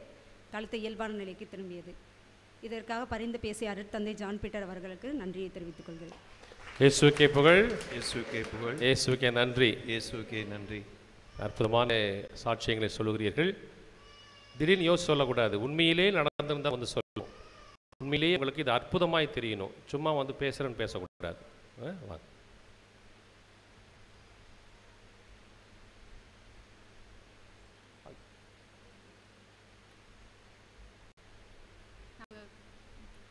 கழுத்து இயல்பான நிலைக்கு திரும்பியது. இதற்காக பரிந்து பேசிய அருட்தந்தை ஜான் பீட்டர் அவர்களுக்கு நன்றியை தெரிவித்துக் கொள்கிறேன். இயேசுக்கே புகழ், இயேசுக்கே புகழ், இயேசுக்கே நன்றி. இயேசுக்கே நன்றி. அற்புதமான சாட்சியங்களை சொல்லுகிறீர்கள். திடீர்னு யோசிச்சு சொல்லக்கூடாது. உண்மையிலே நடந்திருந்தால் வந்து சொல்லணும். உண்மையிலேயே உங்களுக்கு இது அற்புதமாய் தெரியணும். சும்மா வந்து பேசுகிறேன்னு பேசக்கூடாது. வாங்க.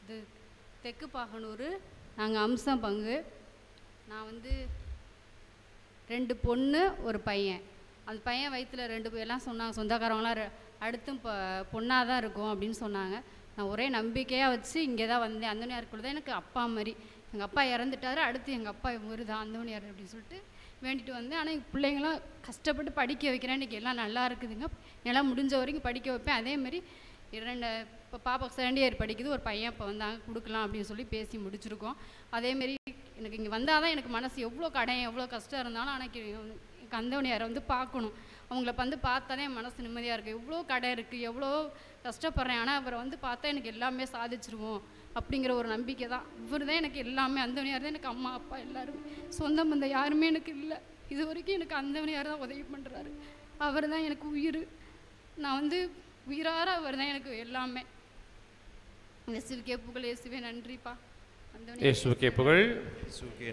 இது தெற்கு பாகனூர், நாங்கள் அம்சம் பங்கு. நான் வந்து 2 பொண்ணு ஒரு பையன். அந்த பையன் வயிற்றுல 2 எல்லாம் சொன்னாங்க, சொந்தக்காரவங்களாம் அடுத்தும் பொண்ணாக தான் இருக்கும் அப்படின்னு சொன்னாங்க. நான் ஒரே நம்பிக்கையாக வச்சு இங்கே தான் வந்தேன். அந்தோனியாருக்குள்ள தான் எனக்கு அப்பா மாதிரி. எங்கள் அப்பா இறந்துட்டாரு, அடுத்து எங்கள் அப்பா வருதான் அந்தோனியார் அப்படின்னு சொல்லிட்டு வேண்டிட்டு வந்தேன். ஆனால் எங்கள் பிள்ளைங்களாம் கஷ்டப்பட்டு படிக்க வைக்கிறேன். இன்றைக்கி எல்லாம் நல்லா இருக்குதுங்க. எல்லாம் முடிஞ்ச வரைக்கும் படிக்க வைப்பேன். அதேமாதிரி 2 இப்போ பாப்பா 2nd இயர் படிக்குது. ஒரு பையன் இப்போ வந்தாங்க, கொடுக்கலாம் அப்படின்னு சொல்லி பேசி முடிச்சிருக்கோம். அதேமாரி எனக்கு இங்கே வந்தால் தான் எனக்கு மனசு எவ்வளோ கடன் எவ்வளோ கஷ்டம் இருந்தாலும் எனக்கு அந்தோனியாரை வந்து பார்க்கணும். அவங்கள வந்து பார்த்தா தான் என் மனசு நிம்மதியாக இருக்குது. எவ்வளோ கடை இருக்குது, எவ்வளோ கஷ்டப்படுறேன், ஆனால் அவரை வந்து பார்த்தா எனக்கு எல்லாமே சாதிச்சிருவோம் அப்படிங்கிற ஒரு நம்பிக்கை தான். இவர் தான் எனக்கு எல்லாமே. அந்தோனியார் தான் எனக்கு அம்மா அப்பா எல்லாருமே. சொந்த பந்தம் யாருமே எனக்கு இல்லை. இது வரைக்கும் எனக்கு அந்தோனியார் தான் உதவி பண்ணுறாரு. அவர் தான் எனக்கு உயிர். நான் வந்து உயிரார அவர் தான் எனக்கு எல்லாமே. இயேசுக்கே புகழ், இயேசுவே நன்றிப்பா. இயேசுக்கே புகழ்,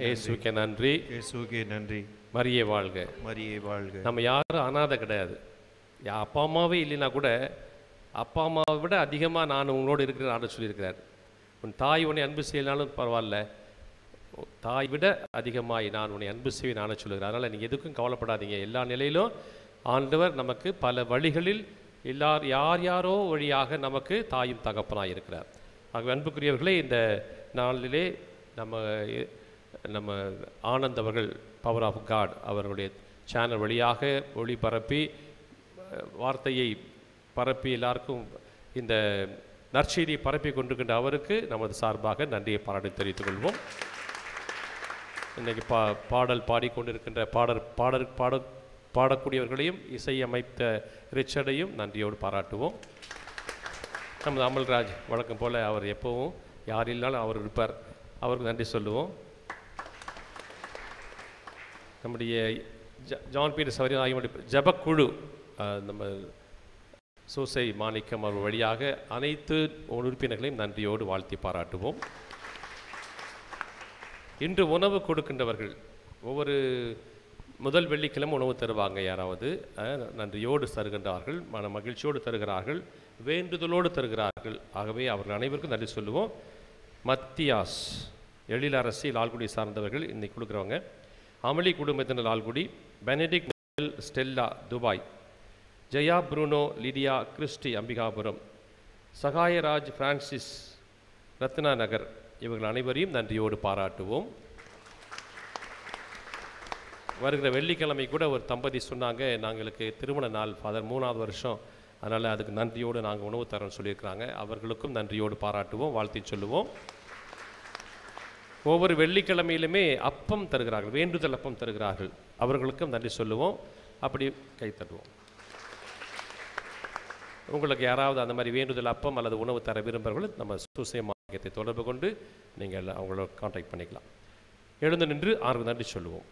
இயேசுக்கே நன்றி. இயேசுக்கே நன்றி. மரியே வாழ்க, மரியே வாழ்க. நம்ம யாரும் அனாதை கிடையாது. அப்பா அம்மாவே இல்லைன்னா கூட அப்பா அம்மாவை விட அதிகமாக நான் உங்களோடு இருக்கிற ஆண்டு சொல்லியிருக்கிறார். உன் தாய் உன்னை அன்பு செய்யலாலும் பரவாயில்ல, தாய் விட அதிகமாய் நான் உன்னை அன்பு செய்வேன் ஆன சொல்லுகிறேன். அதனால் நீங்கள் எதுக்கும் கவலைப்படாதீங்க. எல்லா நிலையிலும் ஆண்டவர் நமக்கு பல வழிகளில் யார் யாரோ வழியாக நமக்கு தாயும் தகப்பனாக இருக்கிறார். ஆகவே அன்புக்குரியவர்களே, இந்த நாளிலே நம்ம ஆனந்த் அவர்கள் பவர் ஆஃப் காட் அவர்களுடைய சேனல் வழியாக ஒளிபரப்பி வார்த்தையை பரப்பி எல்லாருக்கும் இந்த நற்செய்தியை பரப்பி கொண்டிருக்கின்ற அவருக்கு நமது சார்பாக நன்றியை பாராட்டி தெரிவித்துக் கொள்வோம். இன்றைக்கி பாடல் பாடிக்கொண்டிருக்கின்ற பாடக்கூடியவர்களையும் இசையமைத்த ரிச்சர்டையும் நன்றியோடு பாராட்டுவோம். நமது அமல்ராஜ் வழக்கம் போல் அவர் எப்போவும் யார் இல்லாலும் அவர் இருப்பார், அவருக்கு நன்றி சொல்லுவோம். நம்முடைய ஜான் பீட்டர் சௌரியா ஆகியோருடைய ஜபக்குழு நம்ம சூசை மாணிக்கம் அவர் வழியாக அனைத்து உறுப்பினர்களையும் நன்றியோடு வாழ்த்தி பாராட்டுவோம். இன்று உணவு கொடுக்கின்றவர்கள் ஒவ்வொரு முதல் வெள்ளிக்கிழமை உணவு தருவாங்க. யாராவது நன்றியோடு தருகின்றார்கள், மன மகிழ்ச்சியோடு தருகிறார்கள், வேண்டுதலோடு தருகிறார்கள். ஆகவே அவர்கள் அனைவருக்கும் நன்றி சொல்லுவோம். மத்தியாஸ் எழிலரசி லால்குடி சார்ந்தவர்கள் இன்னைக்கு கொடுக்குறவங்க. அமளி குடும்பத்தினர் Lalgudi, Benedict Stella Dubai, Jaya Bruno Lydia Christy Ambikapuram, Sagayaraj Francis Ratna Nagar, இவர்கள் அனைவரையும் நன்றியோடு பாராட்டுவோம். வருகிற வெள்ளிக்கிழமை கூட ஒரு தம்பதி சொன்னாங்க, நாங்களுக்கு திருமண நாள் ஃபாதர் 3வது வருஷம், அதனால் அதுக்கு நன்றியோடு நாங்கள் உணவு தரோன்னு சொல்லியிருக்கிறாங்க. அவர்களுக்கும் நன்றியோடு பாராட்டுவோம், வாழ்த்தி சொல்லுவோம். ஒவ்வொரு வெள்ளிக்கிழமையிலுமே அப்பம் தருகிறார்கள், வேண்டுதல் அப்பம் தருகிறார்கள். அவர்களுக்கும் நன்றி சொல்லுவோம். அப்படி கை தட்டுவோம். உங்களுக்கு யாராவது அந்த மாதிரி வேண்டுதல் அப்பம் அல்லது உணவு தர விரும்புகிறவர்கள் நம்ம சூசையம் மையத்தை தொடர்பு கொண்டு நீங்கள் அவங்களோட கான்டாக்ட் பண்ணிக்கலாம். எழுந்து நின்று ஆறு நன்றி சொல்லுவோம்.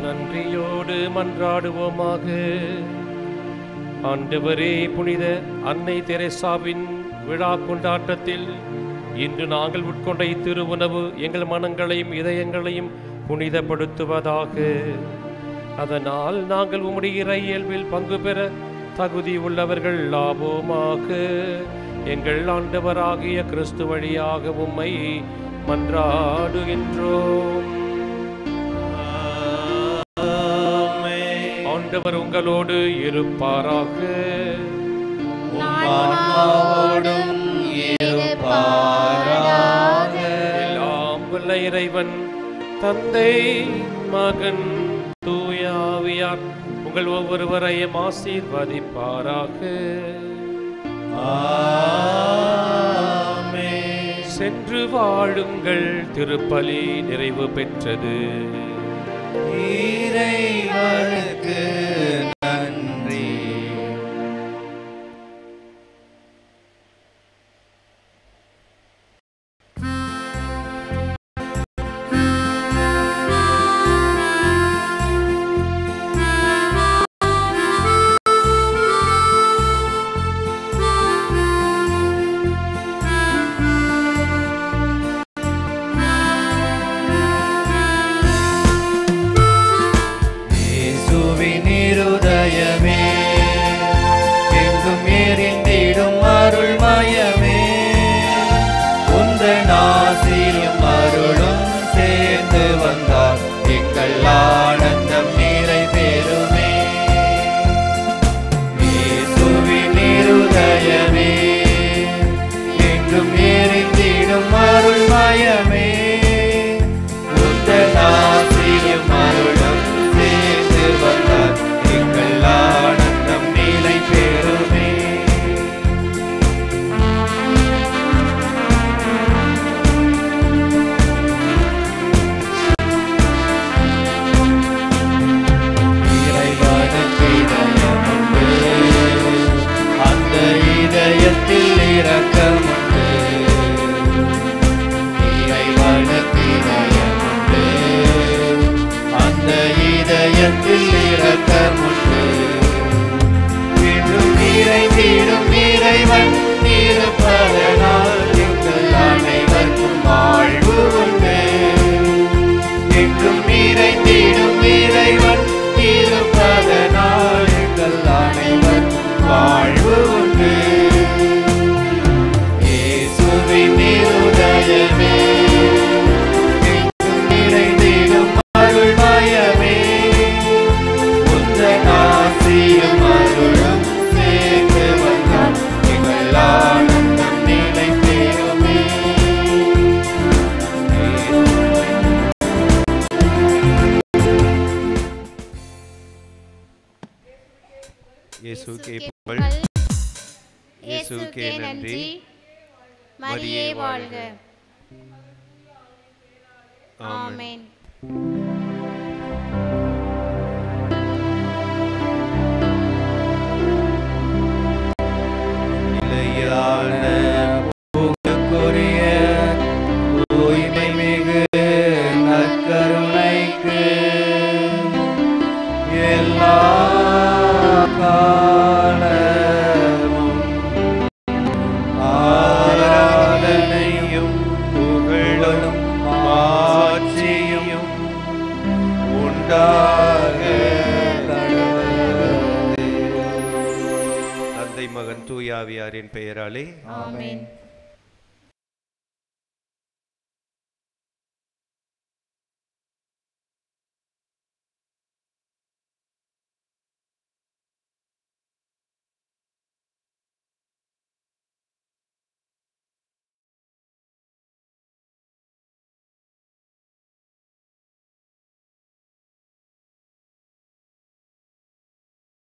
நன்றியோடு மன்றாடுவோமாக. ஆண்டவரே, புனித அன்னை தெரேசாவின் விழா கொண்டாட்டத்தில் இன்று நாங்கள் உட்கொண்ட இத்திருவுணவு எங்கள் மனங்களையும் இதயங்களையும் புனிதப்படுத்துவதாக. அதனால் நாங்கள் உம்முடைய இறை இயல்பில் பங்கு பெற தகுதி உள்ளவர்கள் ஆவோமாக. எங்கள் ஆண்டவராகிய கிறிஸ்து வழியாக உம்மை மன்றாடுகின்றோம். ஆண்டவர் உங்களோடு இருப்பாராக. எல்லாம் வல்ல இறைவன் தந்தை, மகன், தூய ஆவியார் உங்கள் ஒவ்வொருவரையும் ஆசீர்வதிப்பாராக. சென்று வாழுங்கள். திருப்பலி நிறைவு பெற்றது. இறைவனுக்கு நன்றி. இயேசுவுக்கே நன்றி. மரியே வாழ்க. ஆமென். நிலையான புகழுக்குரிய தூய்மை மிகு நற்கருணைக்கு எல்லா காலமும் ஆராதனையும் புகழும் ஆட்சியும் உண்டாக தந்தை, மகன், தூய ஆவியாரின் பெயராலே ஆமென்.